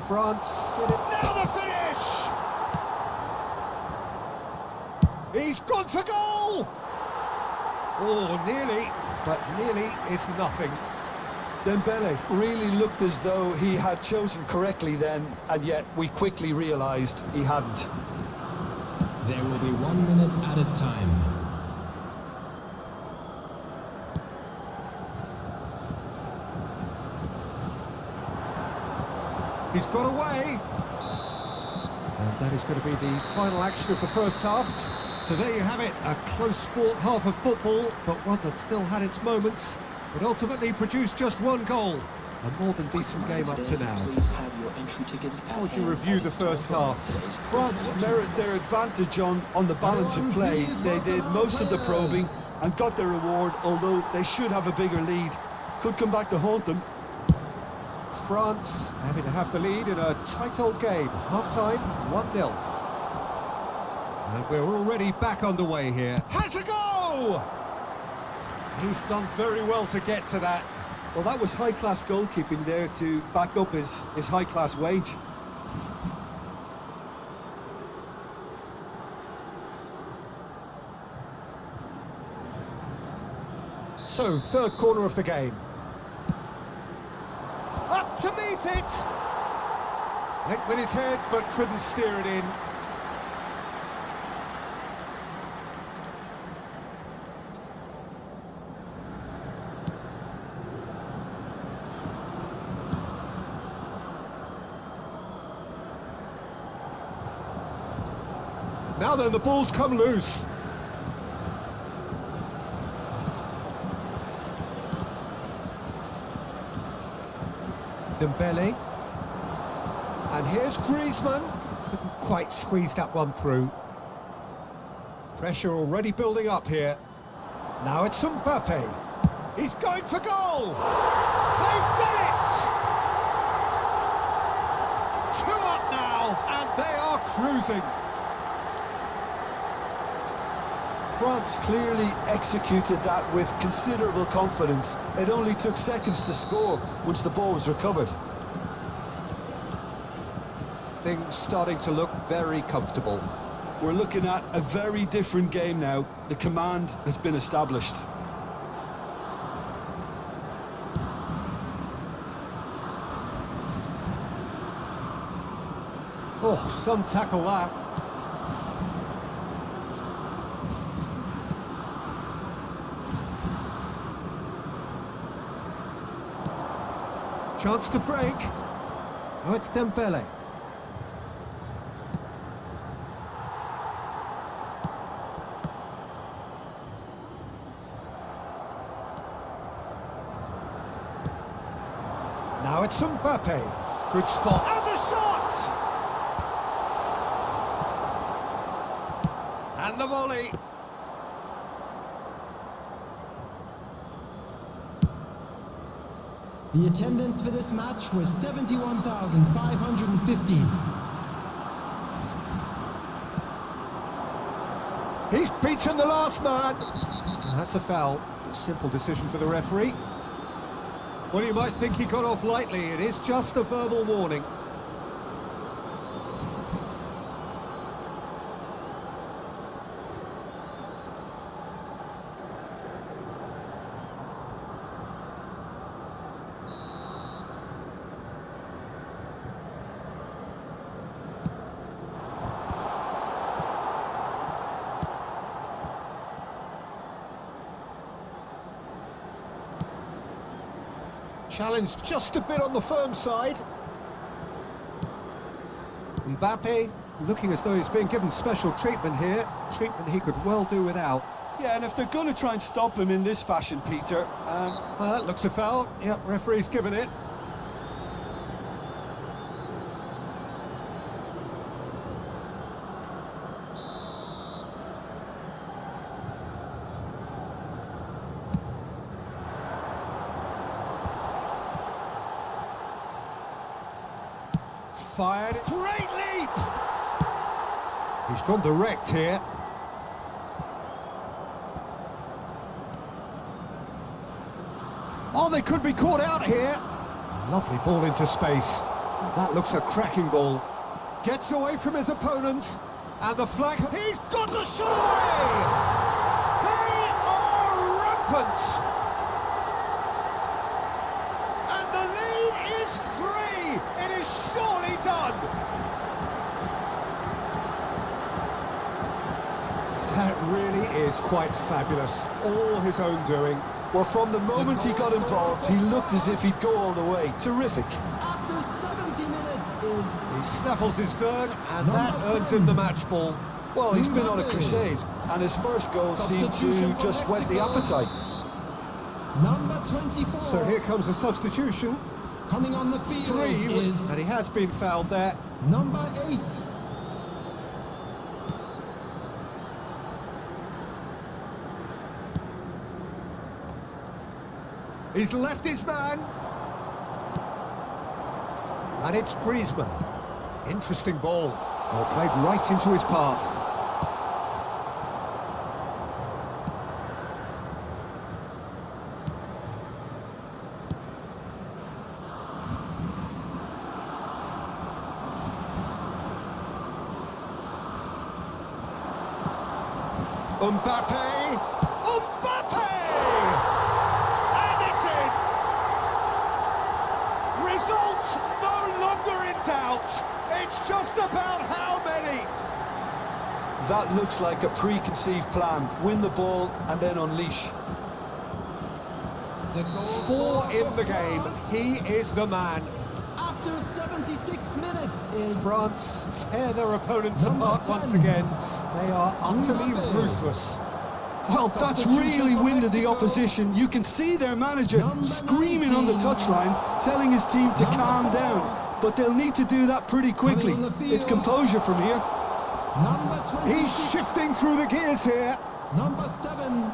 France get it. Now the finish! He's gone for goal! Oh, nearly, but nearly is nothing. Dembele really looked as though he had chosen correctly then, and yet we quickly realised he hadn't. There will be 1 minute added time. He's got away. And that is going to be the final action of the first half. So there you have it, a close fought half of football, but one that still had its moments. But ultimately produced just one goal. A more than decent game up to now. How would you review the first half? France merit their advantage on the balance of play. They did most of the probing and got their reward, although they should have a bigger lead. Could come back to haunt them. France having to have the lead in a tight old game. Half-time, 1-0. And we're already back underway here. Has a go! He's done very well to get to that. Well, that was high-class goalkeeping there to back up his high-class wage. So, third corner of the game. Up to meet it! Went with his head, but couldn't steer it in. Now then, the ball's come loose. Dembele. And here's Griezmann. Couldn't quite squeeze that one through. Pressure already building up here. Now it's Mbappe. He's going for goal! They've done it! 2 up now, and they are cruising. France clearly executed that with considerable confidence. It only took seconds to score once the ball was recovered. Things starting to look very comfortable. We're looking at a very different game now. The command has been established. Oh, some tackle that. Chance to break. Oh, it's Dembele. Now it's Mbappe. Good spot. And the shot! And the volley. The attendance for this match was 71,550. He's beaten the last man. That's a foul. A simple decision for the referee. Well, you might think he got off lightly. It is just a verbal warning. Challenge just a bit on the firm side. Mbappe looking as though he's being given special treatment here. Treatment he could well do without. Yeah, and if they're going to try and stop him in this fashion, Peter... that looks a foul. Yep, referee's given it. Fired. Great leap! He's gone direct here. Oh, they could be caught out here. Lovely ball into space. That looks a cracking ball. Gets away from his opponents. And the flag... He's got the shot away! They are rampant! And the lead is 3! It is surely done! That really is quite fabulous. All his own doing. Well, from the moment he got involved, he looked as if he'd go all the way. Terrific. After 70 minutes is... He snaffles his third, and that earns him the match ball. Well, he's been on a crusade, and his first goal seemed to just whet the appetite. Number 24. So here comes a substitution. Coming on the field 3, is... and he has been fouled there. Number 8. He's left his man. And it's Griezmann. Interesting ball. Well, played right into his path. Mbappe! Mbappe! And it's in! Results no longer in doubt. It's just about how many. That looks like a preconceived plan. Win the ball and then unleash. 4 in the game. He is the man. After 76 minutes is... France tear their opponents Number apart 10. once again. They are utterly ruthless. Well, that's really winded the opposition. You can see their manager screaming on the touchline, telling his team to calm down. But they'll need to do that pretty quickly. It's composure from here. Number 20. He's shifting through the gears here. Number 7.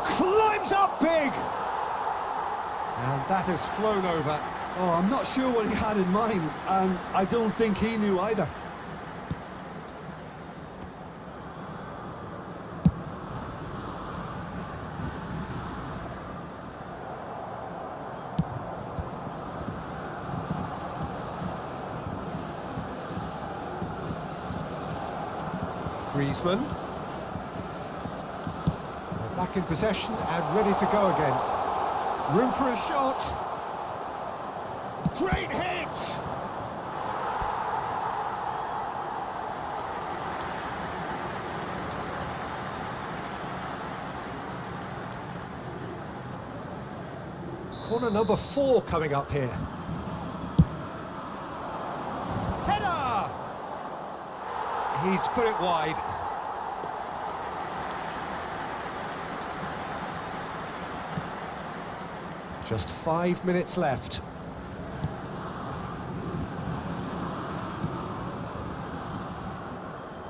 Climbs up big. And that has flown over. Oh, I'm not sure what he had in mind, and I don't think he knew either. Griezmann. They're back in possession and ready to go again. Room for a shot. Great hit! Corner number 4 coming up here. Header! He's put it wide. Just 5 minutes left.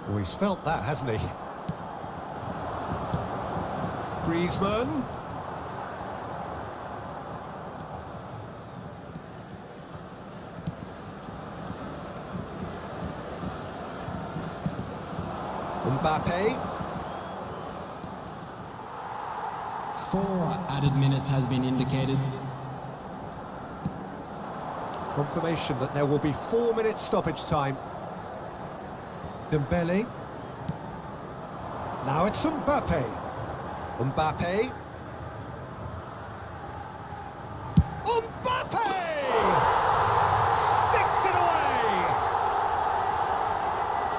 Oh, he's felt that, hasn't he? Griezmann. Mbappe. 4 added minutes has been indicated. Confirmation that there will be 4 minutes stoppage time. Dembele. Now it's Mbappe. Mbappe. Mbappe! Sticks it away!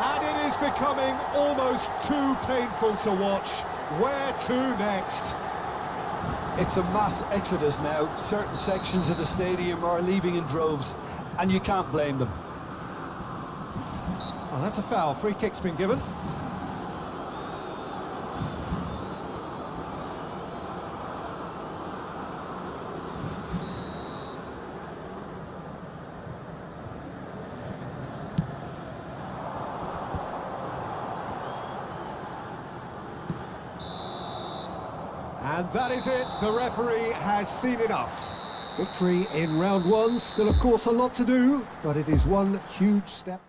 And it is becoming almost too painful to watch. Where to next? It's a mass exodus now. Certain sections of the stadium are leaving in droves, and you can't blame them. Oh, that's a foul. Free kick's been given. And that is it. The referee has seen enough. Victory in round one. Still, of course, a lot to do, but it is one huge step.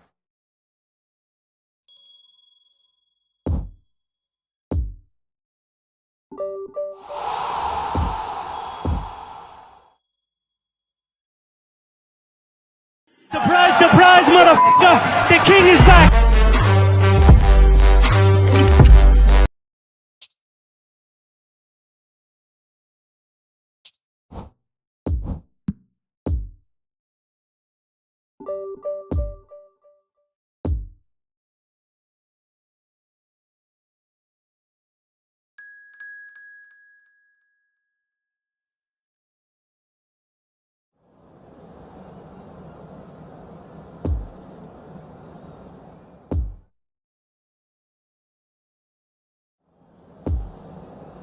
Surprise, surprise, motherfucker! The king is back!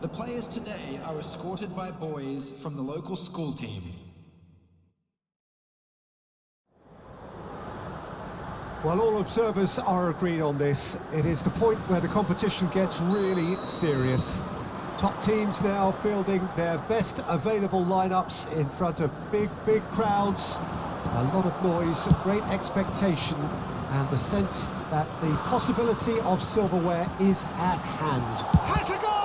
The players today are escorted by boys from the local school team. Well, all observers are agreed on this. It is the point where the competition gets really serious. Top teams now fielding their best available lineups in front of big crowds. A lot of noise, great expectation, and the sense that the possibility of silverware is at hand. Has a go!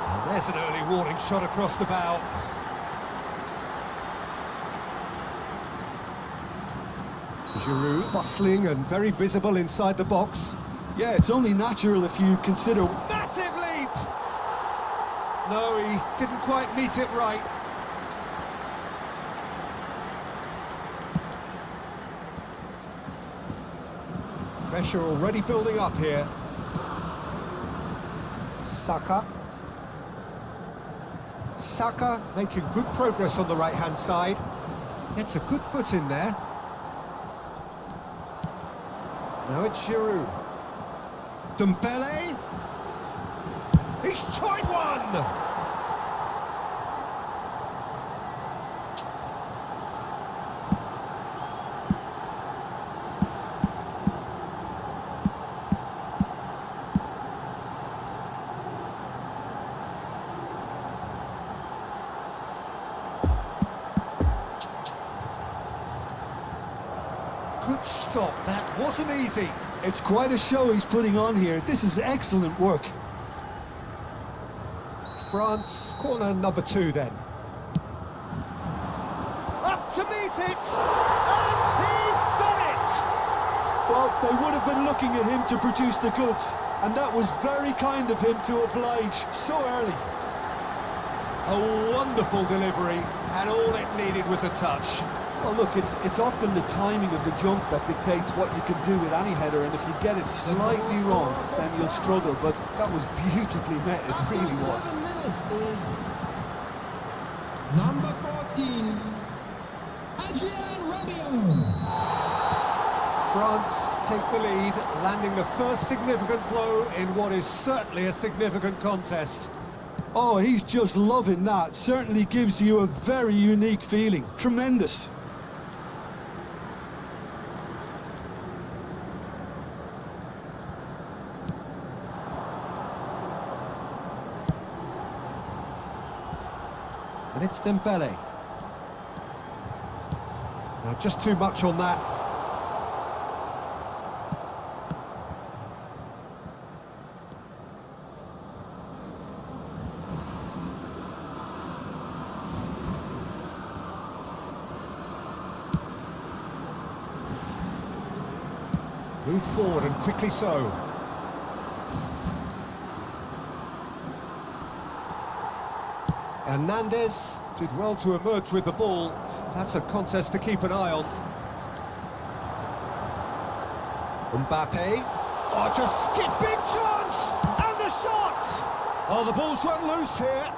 And there's an early warning shot across the bow. Giroud bustling and very visible inside the box. Yeah, it's only natural if you consider... Massive leap! No, he didn't quite meet it right. Pressure already building up here. Saka. Saka making good progress on the right-hand side. Gets a good foot in there. Now it's Giroud. Dembele. He's tried one! Good stop, that wasn't easy. It's quite a show he's putting on here. This is excellent work. France, corner number 2 then. Up to meet it! And he's done it! Well, they would have been looking at him to produce the goods, and that was very kind of him to oblige so early. A wonderful delivery, and all it needed was a touch. Well, look, it's often the timing of the jump that dictates what you can do with any header, and if you get it slightly wrong, then you'll struggle. But that was beautifully met, it really was. 7 minutes is number 14, Adrien Rabiot. France take the lead, landing the first significant blow in what is certainly a significant contest. Oh, he's just loving that. Certainly gives you a very unique feeling. Tremendous. And it's Dembele. Now, just too much on that. Move forward and quickly so. Hernandez did well to emerge with the ball. That's a contest to keep an eye on. Mbappe. Oh, just skip, big chance! And the shot! Oh, the ball's run loose here.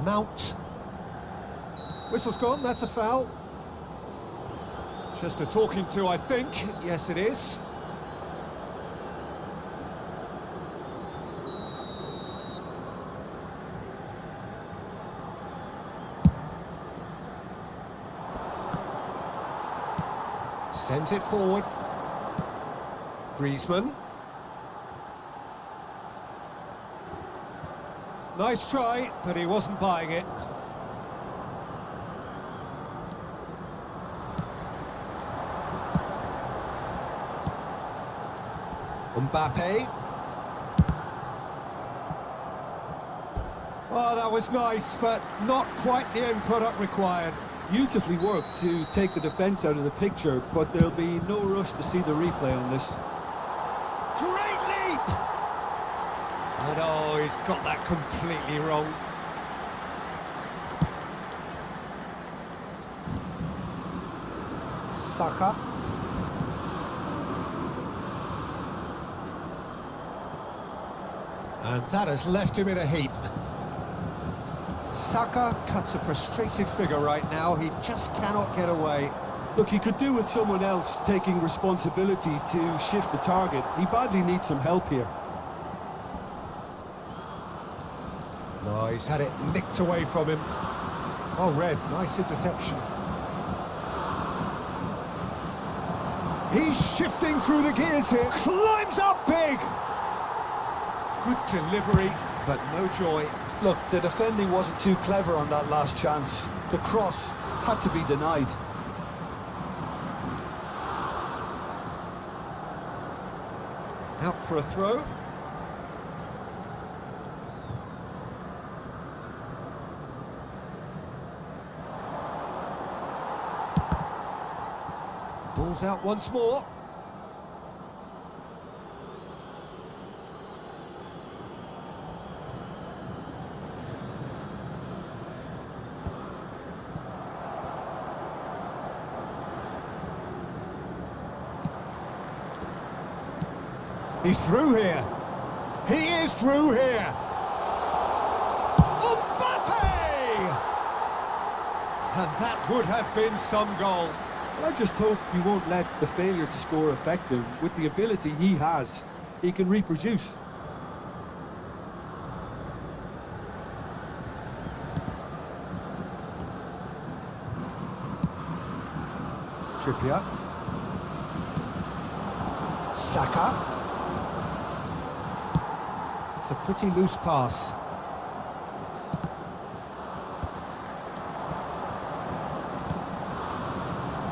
Mount. Whistle's gone, that's a foul. Just a talking to, I think. Yes, it is. Sends it forward. Griezmann. Nice try, but he wasn't buying it. Mbappe. Oh, that was nice, but not quite the end product required. Beautifully worked to take the defence out of the picture, but there'll be no rush to see the replay on this. Great leap! And oh, he's got that completely wrong. Saka. And that has left him in a heap. Saka cuts a frustrated figure right now. He just cannot get away. Look, he could do with someone else taking responsibility to shift the target. He badly needs some help here. No, he's had it nicked away from him. Oh, Red, nice interception. He's shifting through the gears here. Climbs up big! Good delivery, but no joy. Look, the defending wasn't too clever on that last chance. The cross had to be denied. Out for a throw. Ball's out once more. He's through here. He is through here. Mbappe! And that would have been some goal. I just hope he won't let the failure to score effective. With the ability he has, he can reproduce. Trippier. Saka. It's a pretty loose pass.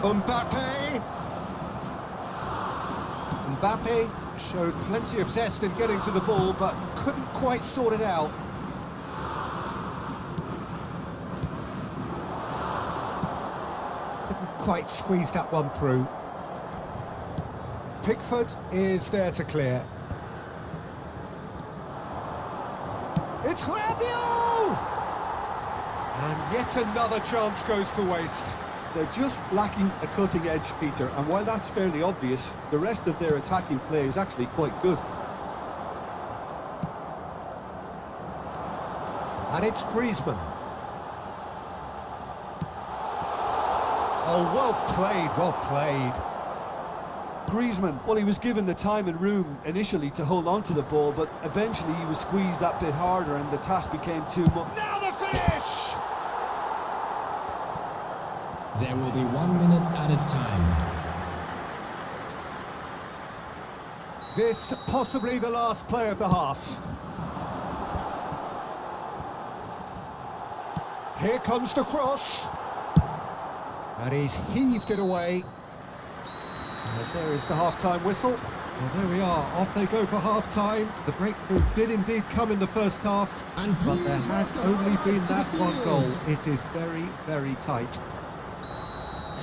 Mbappe! Mbappe showed plenty of zest in getting to the ball, but couldn't quite sort it out. Couldn't quite squeeze that one through. Pickford is there to clear. It's Rabiot! And yet another chance goes to waste. They're just lacking a cutting edge, Peter, and while that's fairly obvious, the rest of their attacking play is actually quite good. And it's Griezmann. Oh, well played, well played. Griezmann, well, he was given the time and room initially to hold on to the ball, but eventually he was squeezed that bit harder and the task became too much. Now the finish! There will be 1 minute added time. This possibly the last play of the half. Here comes the cross. And he's heaved it away. And there is the half-time whistle. Well, there we are. Off they go for half-time. The breakthrough did indeed come in the first half. But there has only been that one goal. It is very, very tight.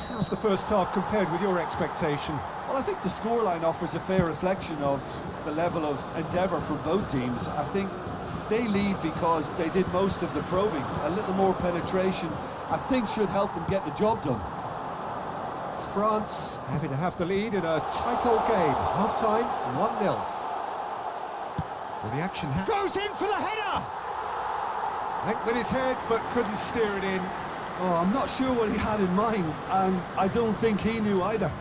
How's the first half compared with your expectation? Well, I think the scoreline offers a fair reflection of the level of endeavour from both teams. I think they lead because they did most of the probing. A little more penetration, I think, should help them get the job done. France having to have the lead in a tight old game. Half-time, 1-0. Well, the action goes in for the header! Went with his head, but couldn't steer it in. Oh, I'm not sure what he had in mind, and I don't think he knew either.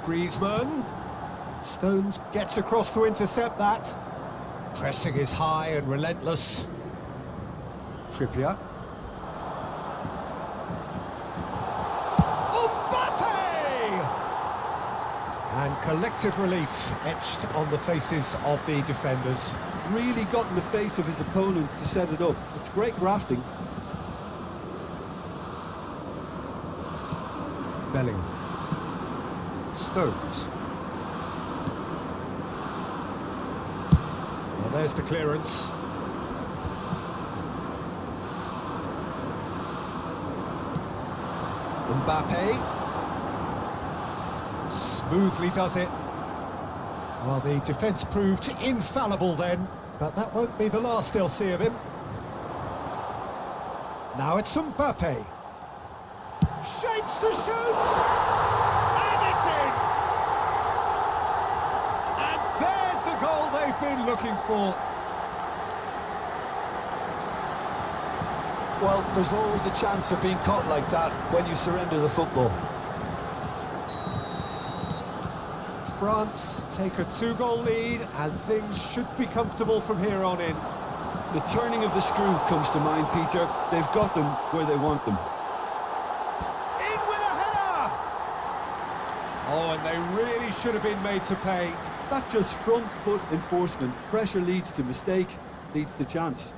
Griezmann. Stones gets across to intercept that. Pressing is high and relentless. Trippier. And collective relief etched on the faces of the defenders. Really got in the face of his opponent to set it up. It's great grafting. Bellingham. Stones. Well, there's the clearance. Mbappe. Smoothly does it. Well, the defence proved infallible then, but that won't be the last they'll see of him. Now it's Mbappe. Shapes to shoot! And it's in! And there's the goal they've been looking for. Well, there's always a chance of being caught like that when you surrender the football. France take a 2-goal lead and things should be comfortable from here on in. The turning of the screw comes to mind, Peter. They've got them where they want them. In with a header! Oh, and they really should have been made to pay. That's just front foot enforcement. Pressure leads to mistake, leads to chance.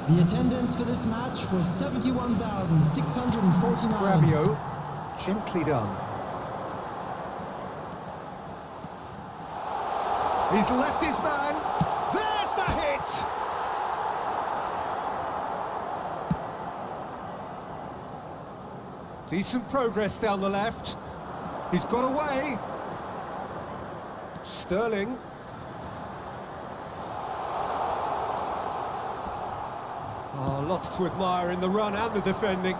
The attendance for this match was 71,649. Rabiot, gently done. He's left his man. There's the hit! Decent progress down the left. He's got away. Sterling. Oh, lots to admire in the run and the defending.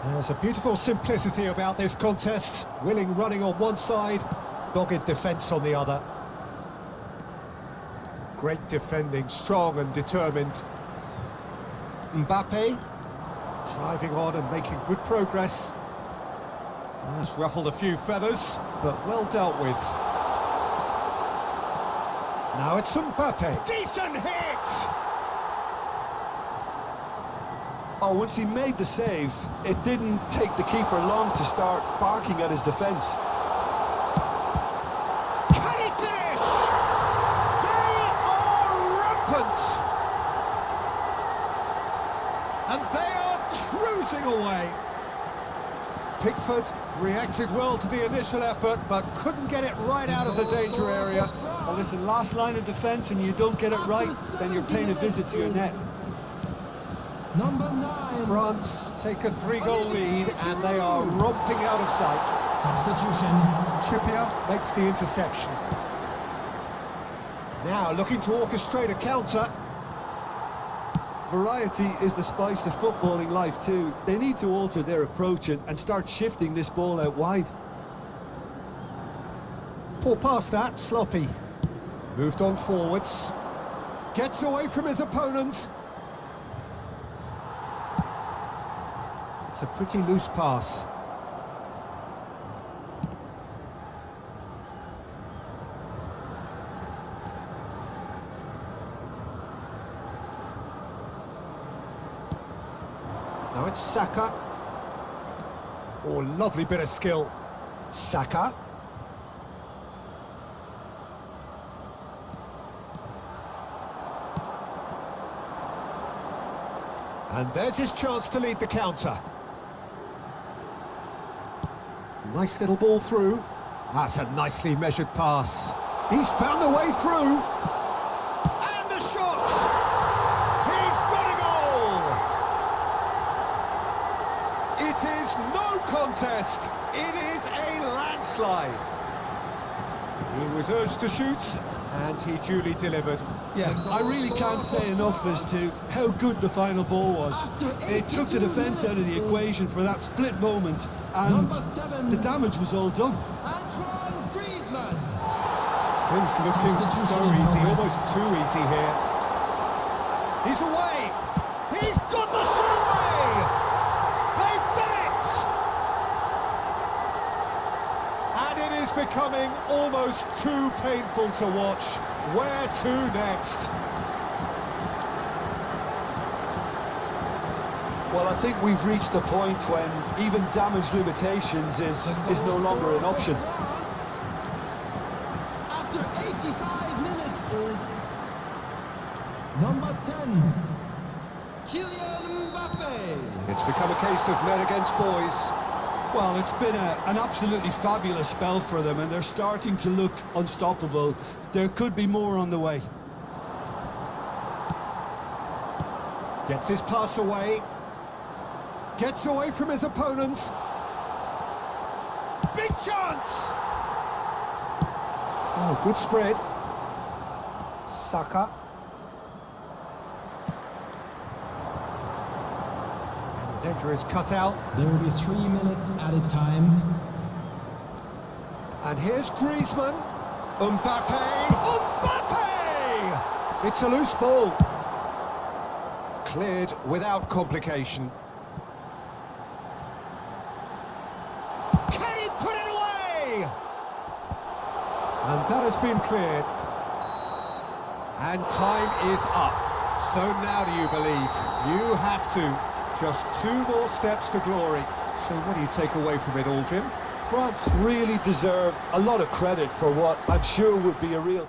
There's a beautiful simplicity about this contest. Willing running on one side, dogged defence on the other. Great defending, strong and determined. Mbappe, driving on and making good progress. That's ruffled a few feathers, but well dealt with. Now it's Mbappe. Decent hit! Oh, once he made the save, it didn't take the keeper long to start barking at his defence. Can he finish? They are rampant! And they are cruising away. Pickford reacted well to the initial effort, but couldn't get it right out of the danger area. Well, listen, last line of defence and you don't get it right, then you're paying a visit to your net. Number 9. France take a 3-goal lead and they are romping out of sight. Substitution. Trippier makes the interception. Now looking to orchestrate a counter. Variety is the spice of footballing life too. They need to alter their approach and start shifting this ball out wide. Poor pass that, sloppy. Moved on forwards. Gets away from his opponents. It's a pretty loose pass. Now it's Saka. Oh, lovely bit of skill. Saka. And there's his chance to lead the counter. Nice little ball through. That's a nicely measured pass. He's found a way through. And the shot! He's got a goal! It is no contest. It is a landslide. He was urged to shoot, and he duly delivered. Yeah, I really can't say enough as to how good the final ball was. It took the defence out of the equation for that split moment, and the damage was all done. Things looking so easy, almost too easy here. He's away! He's got the shot away! They've done it! And it is becoming almost too painful to watch. Where to next? Well, I think we've reached the point when even damage limitations is no longer an option. After 85 minutes is number 10, Kylian Mbappe. It's become a case of men against boys. Well, it's been an absolutely fabulous spell for them, and they're starting to look unstoppable. There could be more on the way. Gets his pass away. Gets away from his opponents. Big chance! Oh, good spread. Saka. Dangerous cut out. There will be 3 minutes added time. And here's Griezmann. Mbappe! Mbappe! It's a loose ball. Cleared without complication. Can he put it away? And that has been cleared. And time is up. So now do you believe? You have to. Just 2 more steps to glory. So what do you take away from it all, Jim? France really deserve a lot of credit for what I'm sure would be a real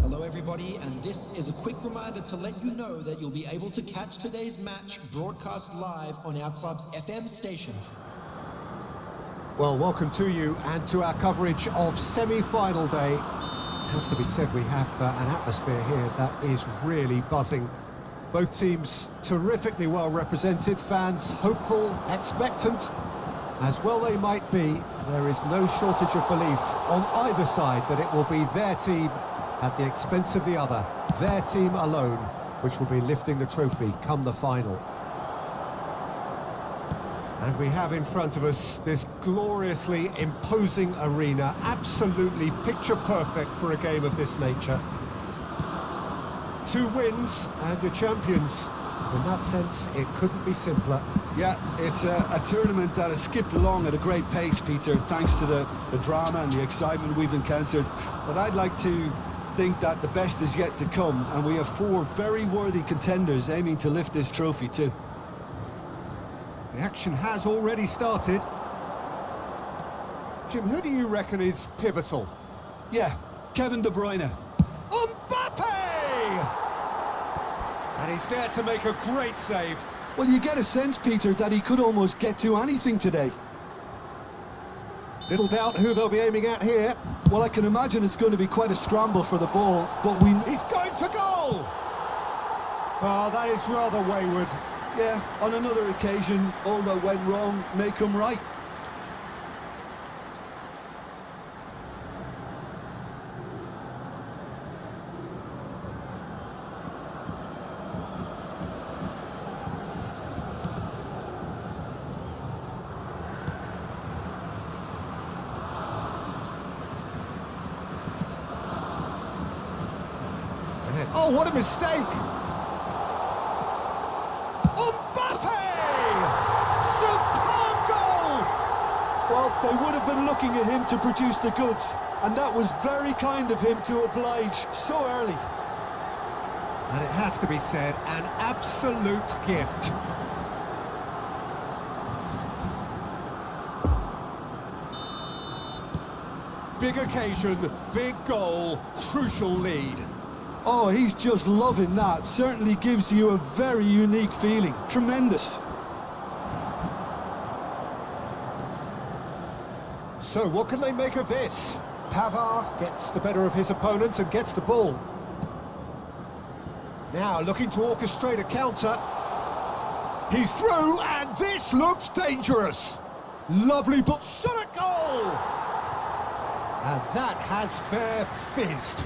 Hello everybody, and this is a quick reminder to let you know that you'll be able to catch today's match broadcast live on our club's FM station. Well, welcome to you and to our coverage of semi-final day. It has to be said, we have an atmosphere here that is really buzzing. Both teams terrifically well represented, fans hopeful, expectant. As well they might be, there is no shortage of belief on either side that it will be their team at the expense of the other, their team alone, which will be lifting the trophy come the final. And we have in front of us this gloriously imposing arena, absolutely picture perfect for a game of this nature. 2 wins and you're champions. In that sense, it couldn't be simpler. Yeah, it's a tournament that has skipped along at a great pace, Peter, thanks to the drama and the excitement we've encountered. But I'd like to think that the best is yet to come, and we have 4 very worthy contenders aiming to lift this trophy too. The action has already started. Jim, who do you reckon is pivotal? Yeah, Kevin De Bruyne. Mbappe! And he's there to make a great save. Well, you get a sense, Peter, that he could almost get to anything today. Little doubt who they'll be aiming at here. Well, I can imagine it's going to be quite a scramble for the ball, but He's going for goal! Oh, that is rather wayward. Yeah, on another occasion, all that went wrong may come right. Oh, what a mistake! Mbappe! Superb goal! Well, they would have been looking at him to produce the goods, and that was very kind of him to oblige so early. And it has to be said, an absolute gift. Big occasion, big goal, crucial lead. Oh, he's just loving that. Certainly gives you a very unique feeling. Tremendous. So what can they make of this? Pavard gets the better of his opponent and gets the ball. Now looking to orchestrate a counter. He's through, and this looks dangerous. Lovely ball. Shot at goal! And that has fair fizzed.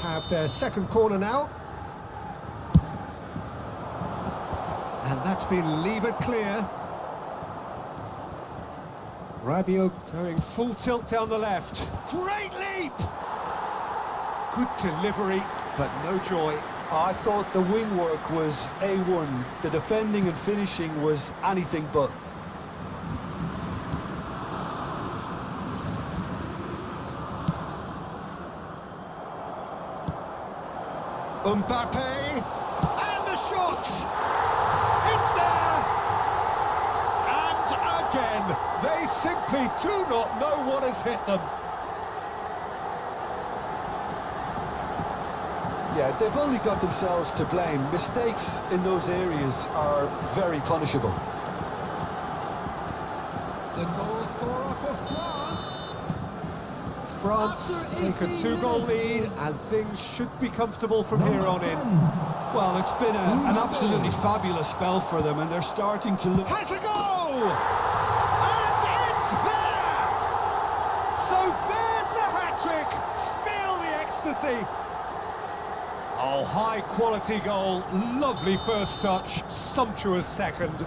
Have their second corner now. And that's been levered clear. Rabiot going full tilt down the left. Great leap! Good delivery, but no joy. I thought the wing work was A1. The defending and finishing was anything but. Mbappe, and the shot! It's there! And again, they simply do not know what has hit them. Yeah, they've only got themselves to blame. Mistakes in those areas are very punishable. The goal scorer for France. France take a 2-goal lead, and things should be comfortable from here on in. Well, it's been an absolutely fabulous spell for them, and they're starting to look... Has a goal! And it's there! So there's the hat-trick! Feel the ecstasy! Oh, high-quality goal, lovely first touch, sumptuous second.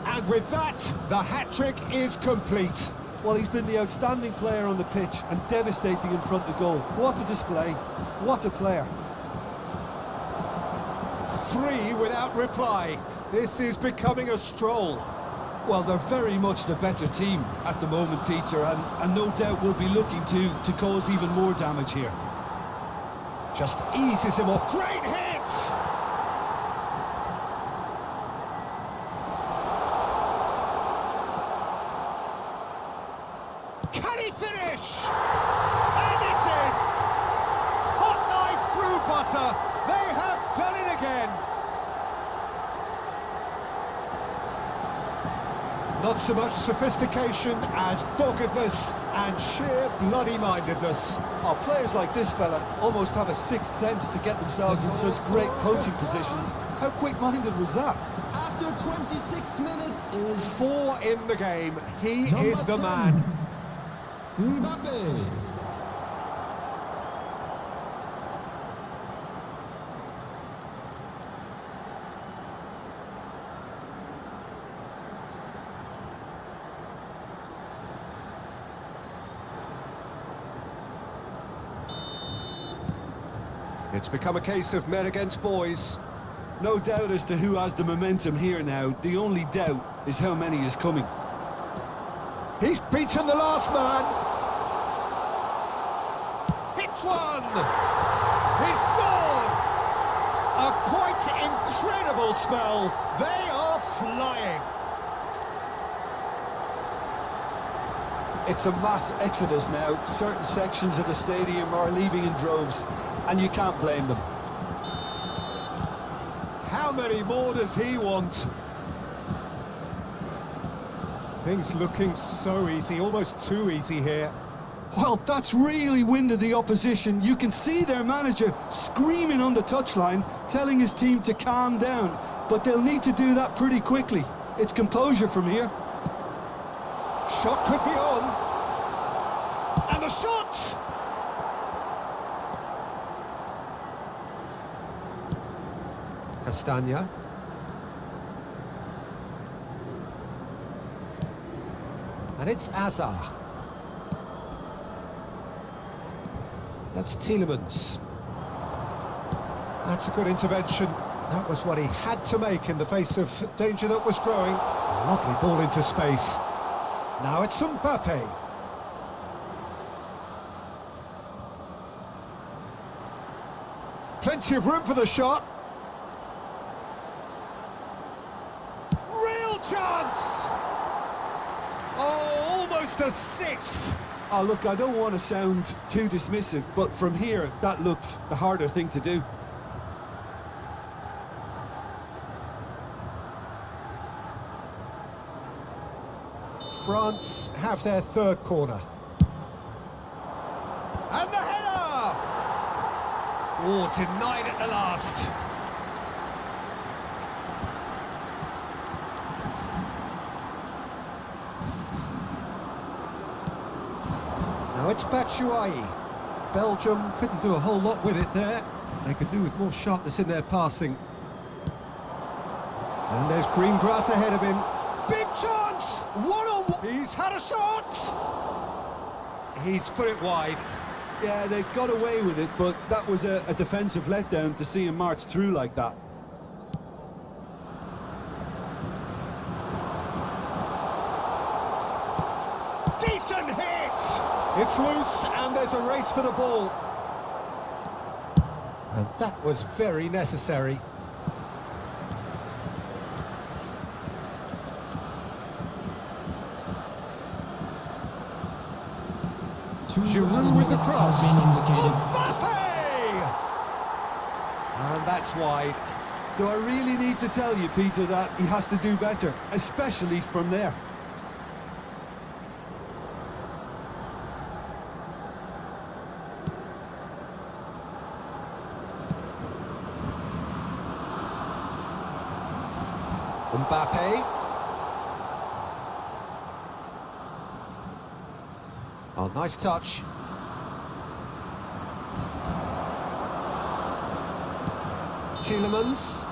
And with that, the hat-trick is complete. Well, he's been the outstanding player on the pitch and devastating in front of goal. What a display. What a player. 3 without reply. This is becoming a stroll. Well, they're very much the better team at the moment, Peter, and no doubt will be looking to cause even more damage here. Just eases him off. Great hit! Can he finish? And it's in! Hot knife through butter. They have done it again. Not so much sophistication as doggedness and sheer bloody-mindedness. Oh, players like this fella almost have a sixth sense to get themselves in such great poaching positions. How quick-minded was that? After 26 minutes is 4 in the game. He number is the 10, man. Mbappe. It's become a case of men against boys. No doubt as to who has the momentum here now. The only doubt is how many is coming. He's beaten the last man. Hits one. He scored. A quite incredible spell. They are flying. It's a mass exodus now. Certain sections of the stadium are leaving in droves, and you can't blame them. How many more does he want? Things looking so easy, almost too easy here. Well, that's really winded the opposition. You can see their manager screaming on the touchline, telling his team to calm down, but they'll need to do that pretty quickly. It's composure from here. Shot could be on. And the shot! Castagna. And it's Azar. That's Tielemans. That's a good intervention. That was what he had to make in the face of danger that was growing. Lovely ball into space. Now it's Mbappe. Plenty of room for the shot. Real chance! Oh, almost a sixth. Oh, look, I don't want to sound too dismissive, but from here, that looked the harder thing to do. France have their third corner. And the header! Oh, denied at the last. Now it's Batshuayi. Belgium couldn't do a whole lot with it there. They could do with more sharpness in their passing. And there's green grass ahead of him. Big chance! One-on-one! He's had a shot! He's put it wide. Yeah, they got away with it, but that was a defensive letdown to see him march through like that. Decent hit! It's loose and there's a race for the ball. And that was very necessary. Giroud with the cross. Mbappe! And that's wide. Do I really need to tell you, Peter, that he has to do better, especially from there? Mbappe. Oh, nice touch. Tielemans.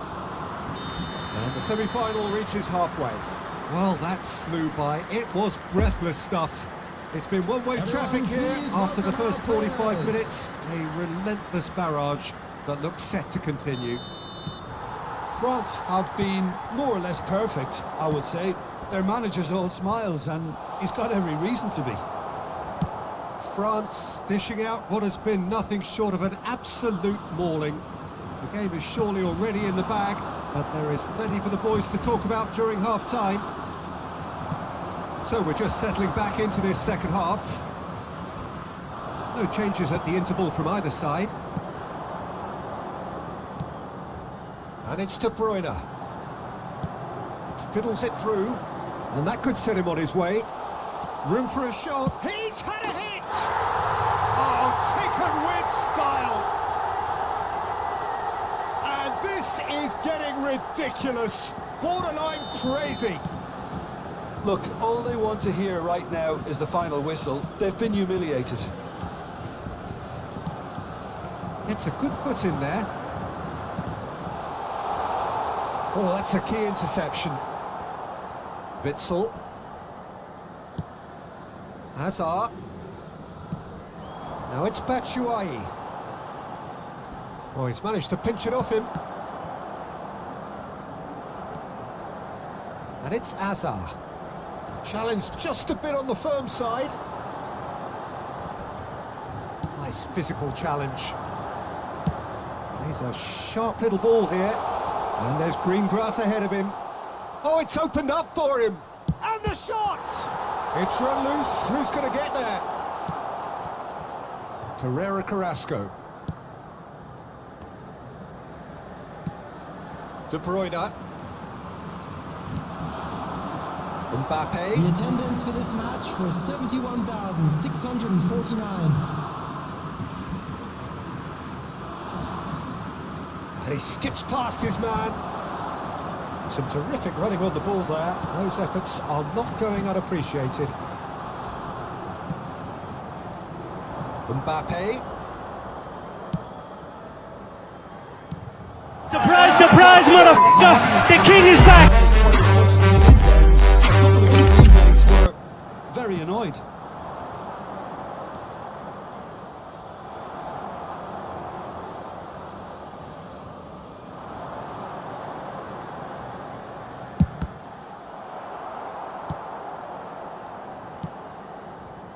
And the semi-final reaches halfway. Well, that flew by. It was breathless stuff. It's been one-way traffic here after the first 45 minutes. A relentless barrage that looks set to continue. France have been more or less perfect, I would say. Their manager's all smiles, and he's got every reason to be. France dishing out what has been nothing short of an absolute mauling. The game is surely already in the bag, but there is plenty for the boys to talk about during half-time. So we're just settling back into this second half. No changes at the interval from either side. And it's De Bruyne. Fiddles it through, and that could set him on his way. Room for a shot. He's had a hit! Oh, taken with style! And this is getting ridiculous. Borderline crazy. Look, all they want to hear right now is the final whistle. They've been humiliated. It's a good foot in there. Oh, that's a key interception. Witsel. Hazard. Now it's Batshuayi. Oh, he's managed to pinch it off him. And it's Hazard. Challenged just a bit on the firm side. Nice physical challenge. He's a sharp little ball here. And there's green grass ahead of him. Oh, it's opened up for him. And the shot! It's run loose. Who's going to get there? Torreira Carrasco. De Bruyne. Mbappe. The attendance for this match was 71,649. And he skips past his man. Some terrific running on the ball there. Those efforts are not going unappreciated. Mbappe. Surprise, surprise, motherfucker! The king is back! Teammates were very annoyed.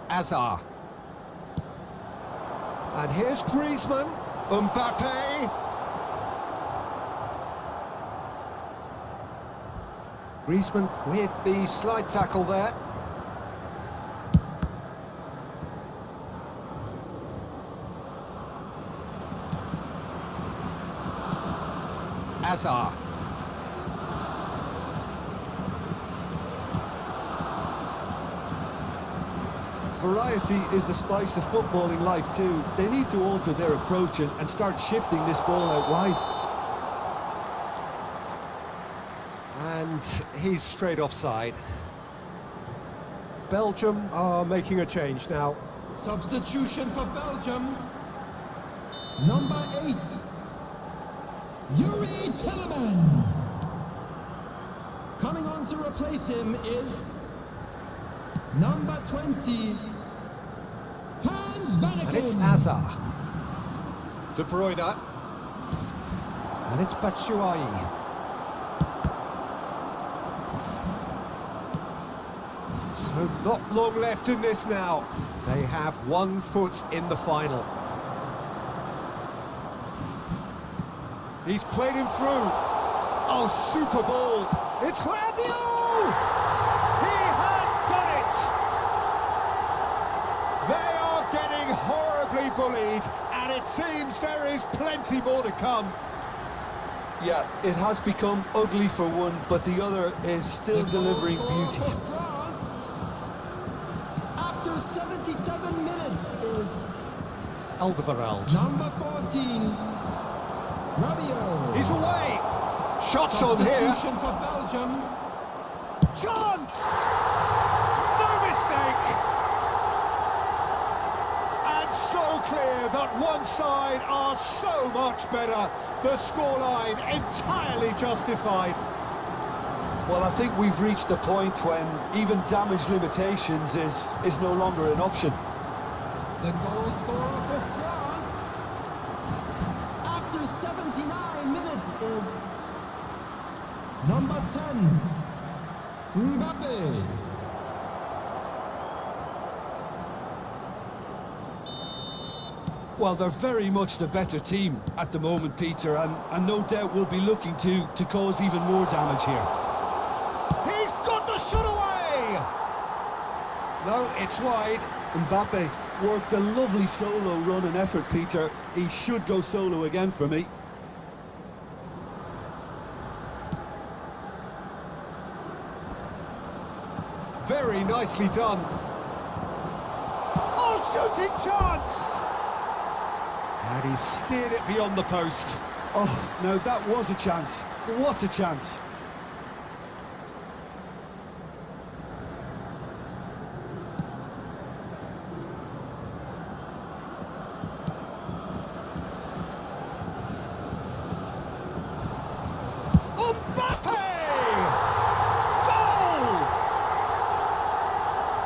Hazard. And here's Griezmann. Mbappe. Griezmann with the slide tackle there. Hazard. Variety is the spice of footballing life too. They need to alter their approach and start shifting this ball out wide. And he's straight offside. Belgium are making a change now. Substitution for Belgium. Number 8, Yuri Tillemans. Coming on to replace him is number 20, Hans Vanaken. And it's Hazard. De Bruyne. And it's Batshuayi. So not long left in this now. They have 1 foot in the final. He's played him through. Oh, super ball. It's Rabiot! He has done it! They are getting horribly bullied, and it seems there is plenty more to come. Yeah, it has become ugly for one, but the other is still delivering beauty. For France, after 77 minutes is Alderweireld. number 14, Rabiot. He's away! Shots on here. Substitution for Belgium. Chance! No mistake! And so clear that one side are so much better. The scoreline entirely justified. Well, I think we've reached the point when even damage limitations is no longer an option. The goal scorer for France after 79 minutes is number 10, Mbappe. Well, they're very much the better team at the moment, Peter, and no doubt will be looking to cause even more damage here. He's got the shot away! No, it's wide. Mbappe worked a lovely solo run and effort, Peter. He should go solo again for me. Very nicely done. Oh, shooting chance! And he steered it beyond the post. Oh, now that was a chance. What a chance. Mbappe! Goal!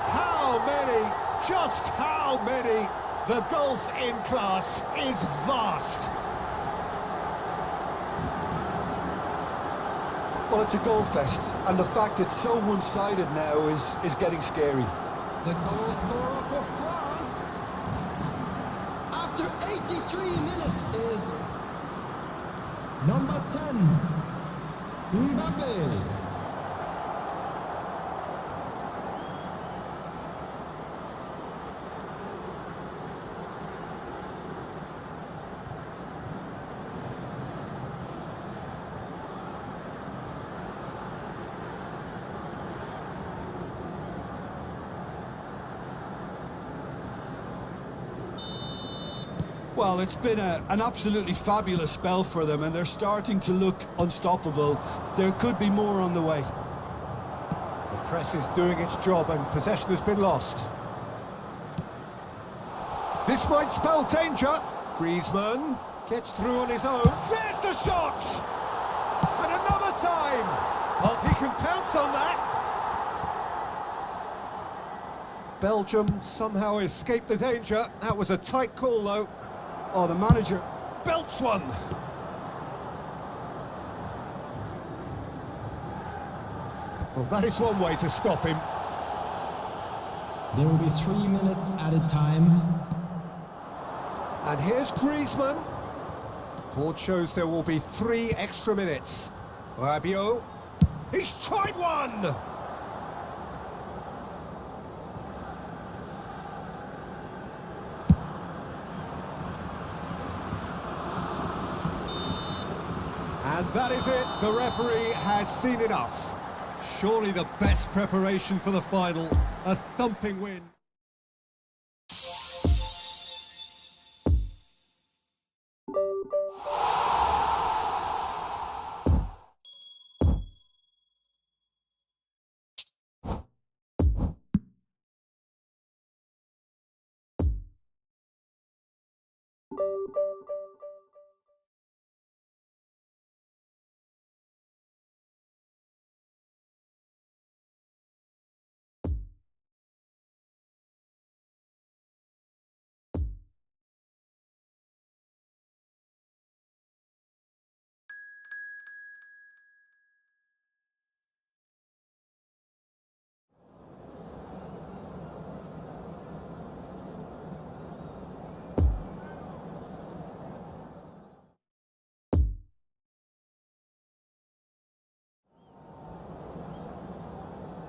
How many, just how many? The gulf in class is vast. Well, it's a goal fest, and the fact it's so one-sided now is getting scary. The goal scorer for France after 83 minutes is number 10, Mbappe. Well, it's been an absolutely fabulous spell for them, and they're starting to look unstoppable. There could be more on the way. The press is doing its job and possession has been lost. This might spell danger. Griezmann gets through on his own. There's the shot! And another time! Oh, he can pounce on that! Belgium somehow escaped the danger. That was a tight call, though. Oh, the manager Belts one! Well, that is one way to stop him. There will be 3 minutes added time. And here's Griezmann. Board shows there will be 3 extra minutes. Rabiot. He's tried one! And that is it. The referee has seen enough. Surely the best preparation for the final. A thumping win.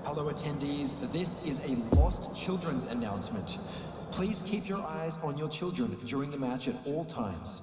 Hello attendees, this is a Lost Children's announcement. Please keep your eyes on your children during the match at all times.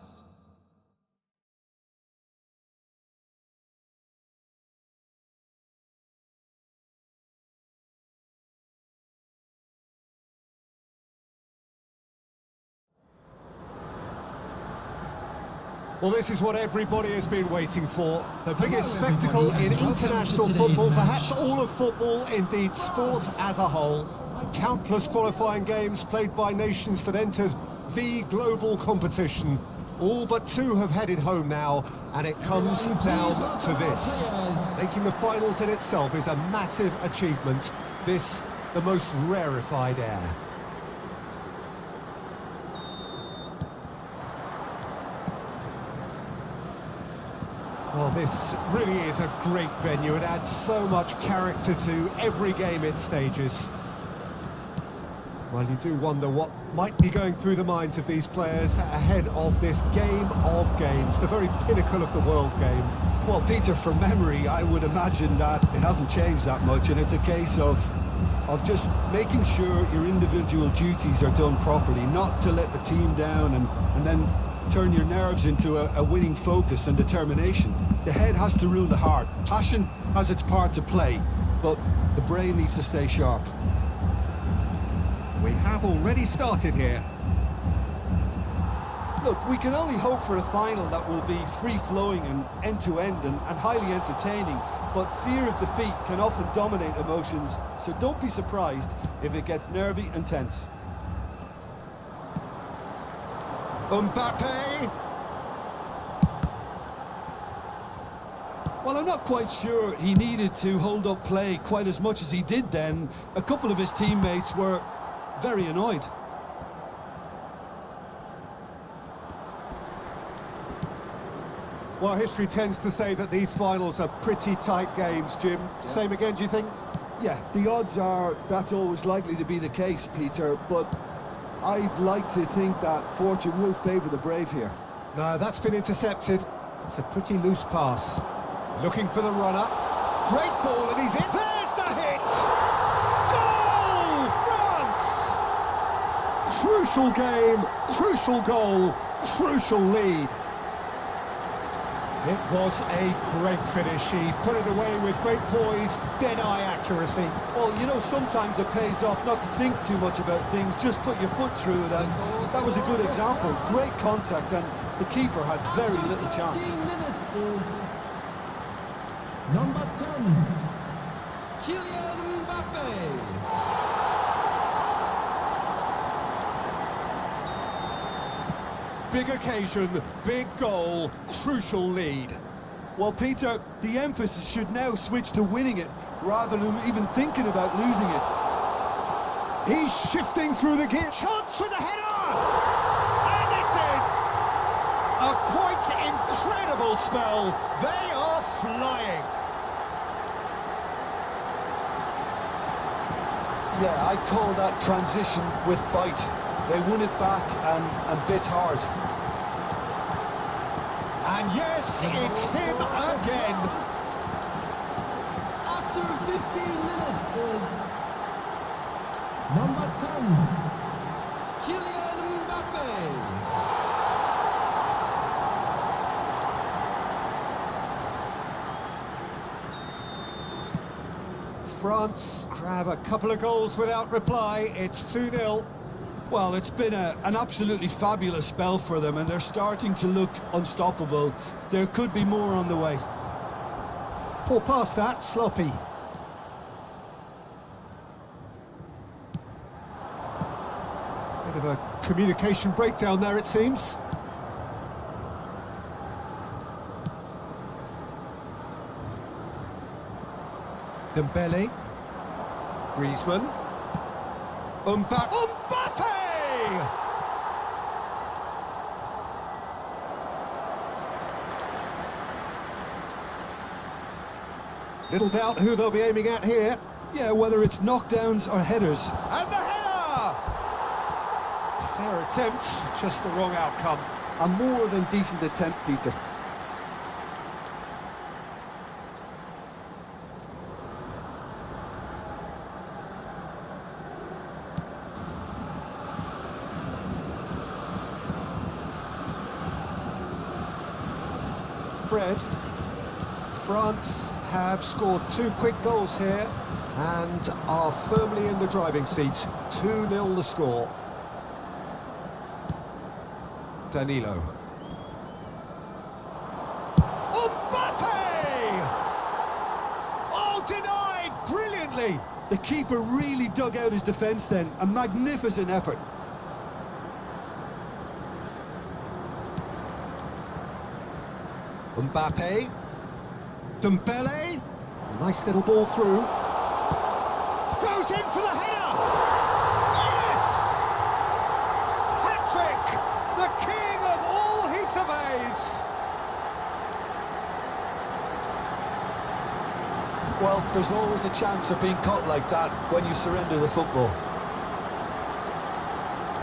Well, this is what everybody has been waiting for. The biggest spectacle in international football, perhaps all of football, indeed sport as a whole. Countless qualifying games played by nations that entered the global competition. All but 2 have headed home now, and it comes down to this. Making the finals in itself is a massive achievement. This, the most rarefied air. Well, this really is a great venue. It adds so much character to every game it stages. Well, you do wonder what might be going through the minds of these players ahead of this game of games, the very pinnacle of the world game. Well, Peter, from memory, I would imagine that it hasn't changed that much, and it's a case of just making sure your individual duties are done properly, not to let the team down and then turn your nerves into a winning focus and determination. The head has to rule the heart. Passion has its part to play, but the brain needs to stay sharp. We have already started here. Look, we can only hope for a final that will be free-flowing and end-to-end and highly entertaining, but fear of defeat can often dominate emotions, so don't be surprised if it gets nervy and tense. Mbappe! Well, I'm not quite sure he needed to hold up play quite as much as he did then. A couple of his teammates were very annoyed. Well, history tends to say that these finals are pretty tight games, Jim. Same again, do you think? Yeah, the odds are that's always likely to be the case, Peter, but I'd like to think that fortune will favour the brave here. No, that's been intercepted. It's a pretty loose pass. Looking for the runner. Great ball, and he's in. There's the hit! Goal! France! Crucial game, crucial goal, crucial lead. It was a great finish. He put it away with great poise, dead-eye accuracy. Well, you know, sometimes it pays off not to think too much about things, just put your foot through it, and that was a good example. Great contact, and the keeper had very little chance. 15 minutes is number 10, Kylian Mbappe. Big occasion, big goal, crucial lead. Well, Peter, the emphasis should now switch to winning it, rather than even thinking about losing it. He's shifting through the gear. Chance for the header! And it's in! A quite incredible spell. They are flying. Yeah, I'd call that transition with bite. They won it back and bit hard. And yes, it's him again. After 15 minutes is number 10, Kylian Mbappe. France grab a couple of goals without reply. It's 2-0. Well, it's been an absolutely fabulous spell for them, and they're starting to look unstoppable. There could be more on the way. Poor pass that, sloppy. Bit of a communication breakdown there, it seems. Dembele. Griezmann. Mbappe! Little doubt who they'll be aiming at here. Yeah, whether it's knockdowns or headers. And the header! Fair attempt, just the wrong outcome. A more than decent attempt, Peter. Fred. France have scored 2 quick goals here and are firmly in the driving seat. 2-0 the score. Danilo. Mbappe! Oh, denied brilliantly! The keeper really dug out his defence then. A magnificent effort. Mbappe. Dembele. Nice little ball through. Goes in for the header! Yes! Hat-trick! The king of all he surveys! Well, there's always a chance of being caught like that when you surrender the football.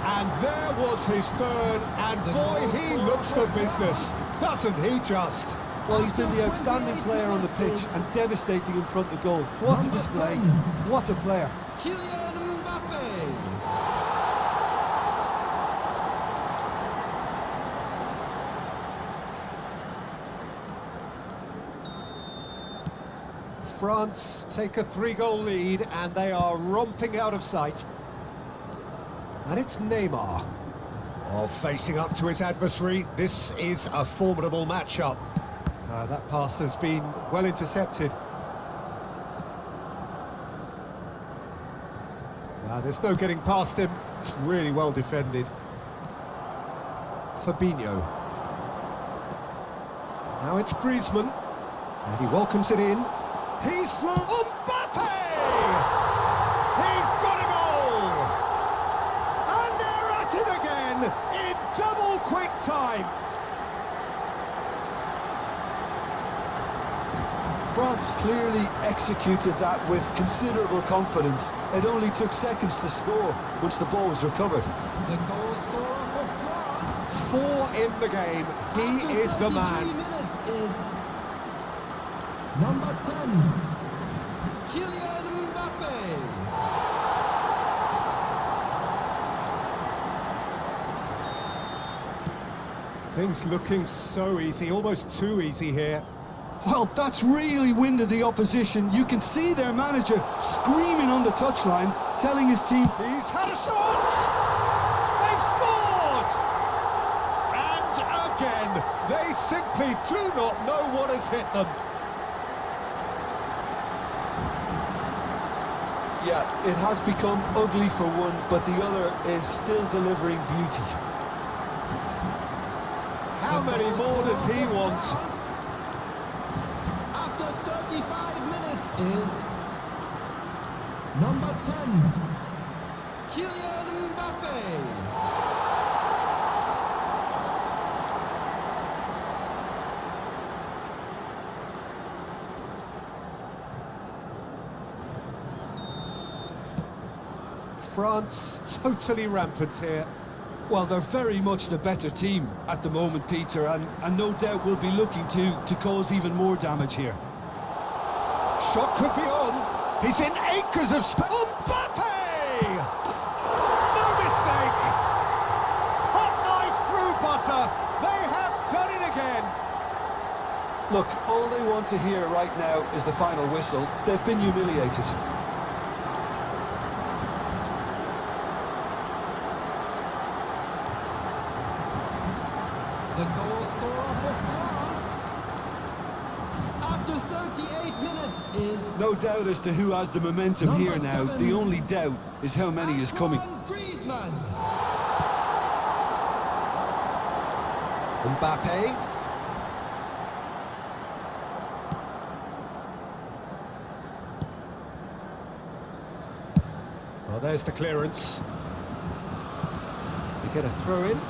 And there was his third, and boy, he looks the business, doesn't he just? Well, he's been the outstanding player on the pitch and devastating in front of goal. What a display, what a player. Kylian Mbappe. France take a 3-goal lead, and they are romping out of sight. And it's Neymar. Oh, facing up to his adversary. This is a formidable matchup. That pass has been well intercepted. There's no getting past him. It's really well defended. Fabinho. Now it's Griezmann. And he welcomes it in. He's through. Mbappe! He's got a goal! And they're at it again in double quick time. France clearly executed that with considerable confidence. It only took seconds to score once the ball was recovered. The goal scorer for France. 4 in the game. He is the man. Minutes is number 10, Kylian Mbappe. Things looking so easy, almost too easy here. Well, that's really winded the opposition. You can see their manager screaming on the touchline, telling his team, He's had a shot! They've scored! And again, they simply do not know what has hit them. yeah, it has become ugly for one, but the other is still delivering beauty. How many more does he want? After 35 minutes is number 10, Kylian Mbappe. France totally rampant here. Well, they're very much the better team at the moment, Peter, and no doubt will be looking to cause even more damage here. Shot could be on. He's in acres of space. Mbappe! No mistake! Hot knife through butter. They have done it again. Look, all they want to hear right now is the final whistle. They've been humiliated. The goal scorer for France after 38 minutes is No doubt as to who has the momentum Number here now. 7. The only doubt is how many is coming. Griezmann. Mbappe. Well, there's the clearance. You get a throw in.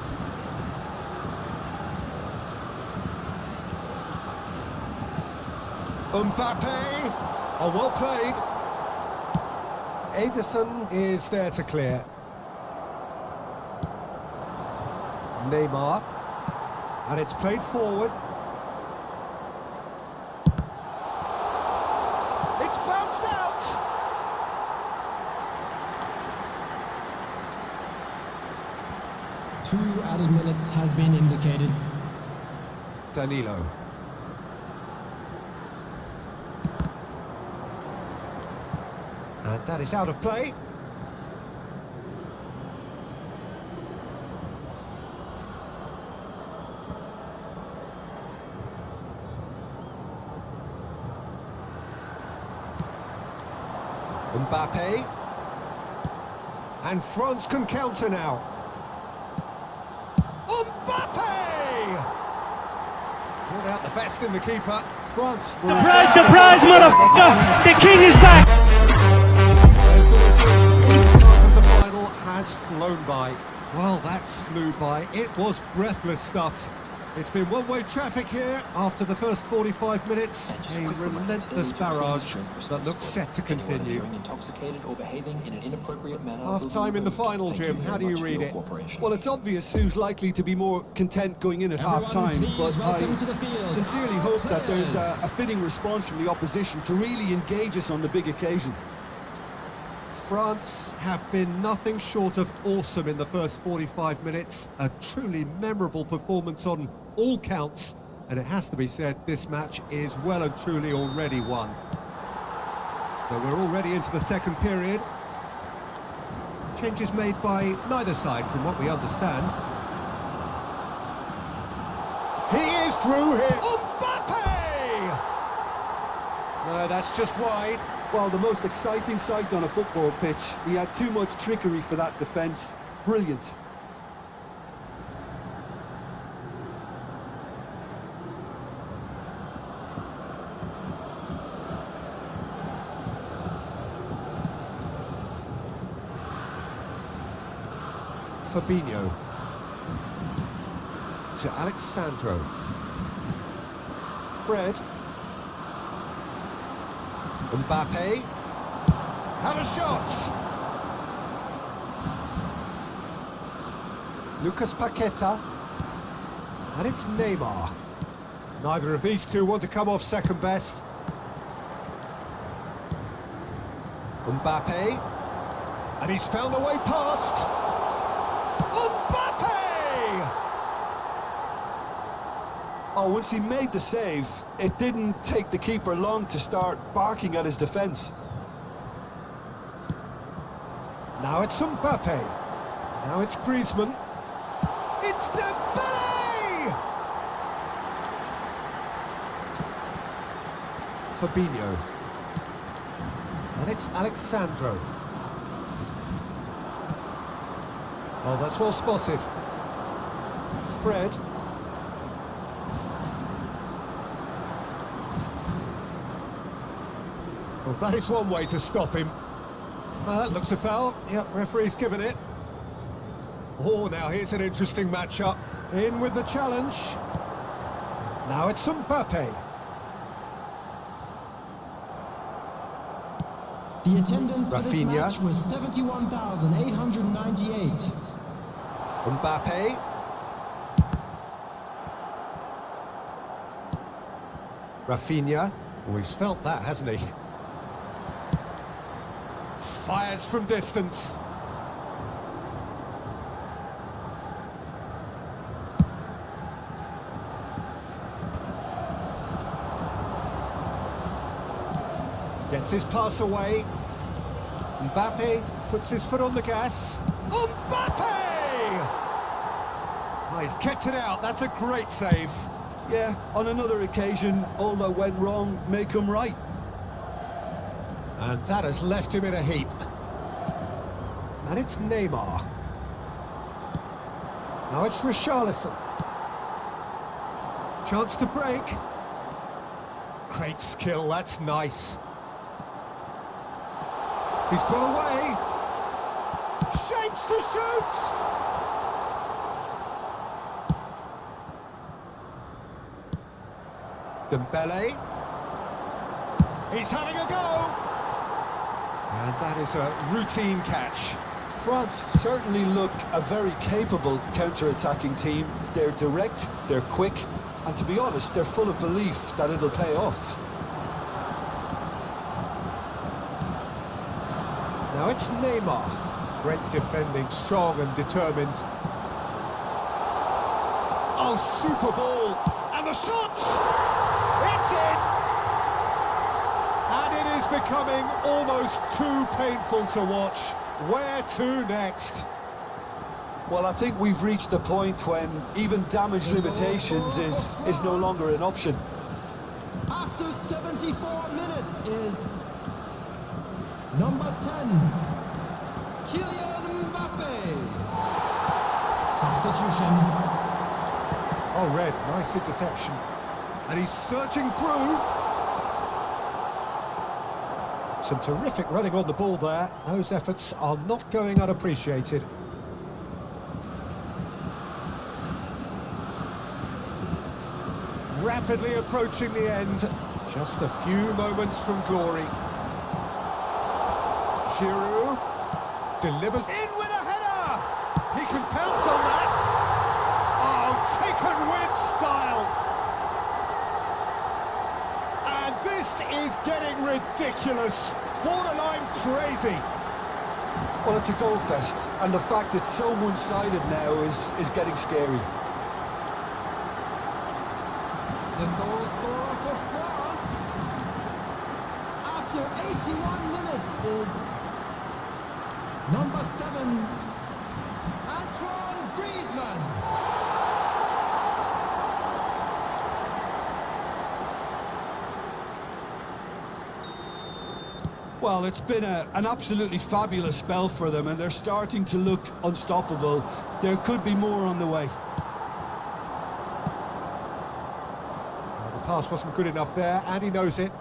Mbappe! Oh, well played. Ederson is there to clear. Neymar. And it's played forward. It's bounced out! 2 added minutes has been indicated. Danilo. And that is out of play. Mbappe. And France can counter now. Mbappe! Brought out the best in the keeper. France. Surprise, surprise, motherfucker! The king is back! The final has flown by. Well, that flew by. It was breathless stuff. It's been one-way traffic here after the first 45 minutes. A relentless barrage that looks set to continue. Half-time in the final, Jim. How do you read it? Well, it's obvious who's likely to be more content going in at half-time, but I sincerely hope that there's a fitting response from the opposition to really engage us on the big occasion. France have been nothing short of awesome in the first 45 minutes. A truly memorable performance on all counts, and it has to be said, this match is well and truly already won. So we're already into the second period. Changes made by neither side, from what we understand. He is through here. Mbappe! No, that's just wide. Well, the most exciting sight on a football pitch. He had too much trickery for that defence. Brilliant. Fabinho to Alexandro. Fred. Mbappe. Have a shot! Lucas Paqueta. And it's Neymar. Neither of these two want to come off second best. Mbappe. And he's found a way past. Mbappe! Oh, once he made the save, it didn't take the keeper long to start barking at his defence. Now it's Mbappe. Now it's Griezmann. It's Dembele! Fabinho. And it's Alexandro. Oh, that's well spotted. Fred. Well, that is one way to stop him. That looks a foul. Yep, referee's given it. Oh, now here's an interesting matchup. In with the challenge. Now it's Mbappe. The attendance for this Rafinha. match was 71,898. Mbappe. Rafinha. Oh, he's felt that, hasn't he? Fires from distance. Gets his pass away. Mbappe puts his foot on the gas. Mbappe! Oh, he's kept it out. That's a great save. Yeah, on another occasion, all that went wrong may come right. And that has left him in a heap. And it's Neymar. Now it's Richarlison. Chance to break. Great skill, that's nice. He's got away. Shapes to shoot! Dembele. He's having a go! And that is a routine catch. France certainly look a very capable counter-attacking team. They're direct, they're quick, and to be honest, they're full of belief that it'll pay off. Now it's Neymar. Great defending, strong and determined. Oh, super ball! And the shot! It's in! And it is becoming almost too painful to watch. Where to next? Well, I think we've reached the point when even damage limitations is no longer an option. After 74 minutes is number 10, Kylian Mbappe. Substitution. Oh, Red, nice interception. And he's searching through. Some terrific running on the ball there. Those efforts are not going unappreciated. Rapidly approaching the end. Just a few moments from glory. Giroud delivers in with a header. He can pounce on that. Oh, taken with style. And this is getting ridiculous. Borderline crazy. Well, it's a goal fest, and the fact it's so one-sided now is getting scary. The goal scorer for France after 81 minutes is number 7, Antoine Griezmann. Well, it's been an absolutely fabulous spell for them, and they're starting to look unstoppable. There could be more on the way. The pass wasn't good enough there, and he knows it.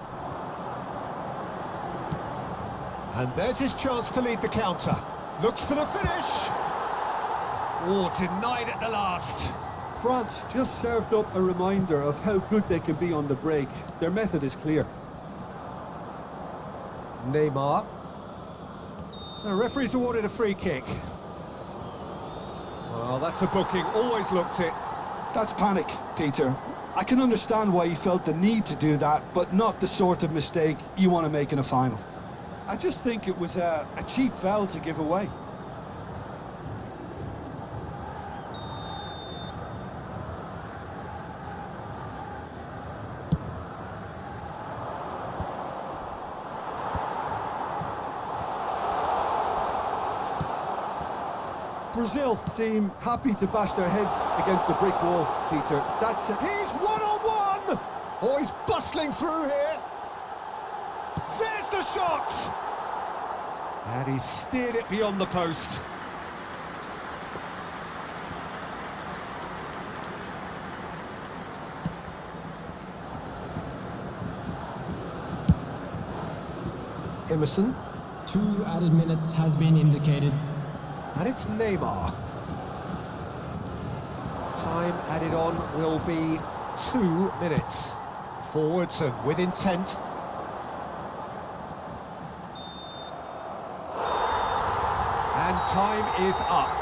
And there's his chance to lead the counter. Looks for the finish. Oh, denied at the last. France just served up a reminder of how good they can be on the break. Their method is clear. Neymar. The referee's awarded a free kick. Well, that's a booking, always looked it. That's panic, Peter. I can understand why he felt the need to do that, but not the sort of mistake you want to make in a final. I just think it was a cheap foul to give away. Brazil seem happy to bash their heads against the brick wall, Peter. That's it. He's one-on-one! Oh, he's bustling through here. There's the shot! And he steered it beyond the post. Emerson. 2 added minutes has been indicated. And it's Neymar. Time added on will be 2 minutes. Forwards and with intent. And time is up.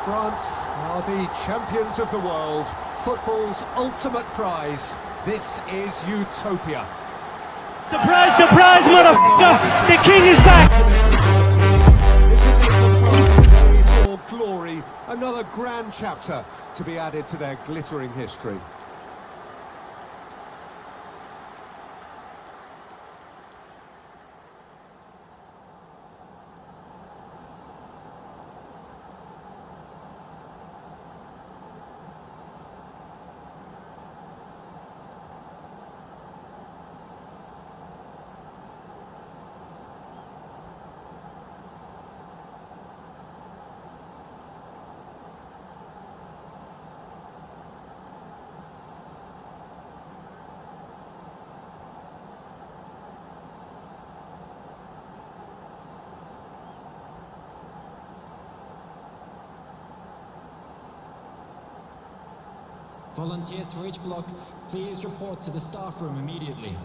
France are the champions of the world. Football's ultimate prize. This is utopia. Surprise, surprise, motherfucker! The king is back! Glory, another grand chapter to be added to their glittering history. Volunteers for each block, please report to the staff room immediately.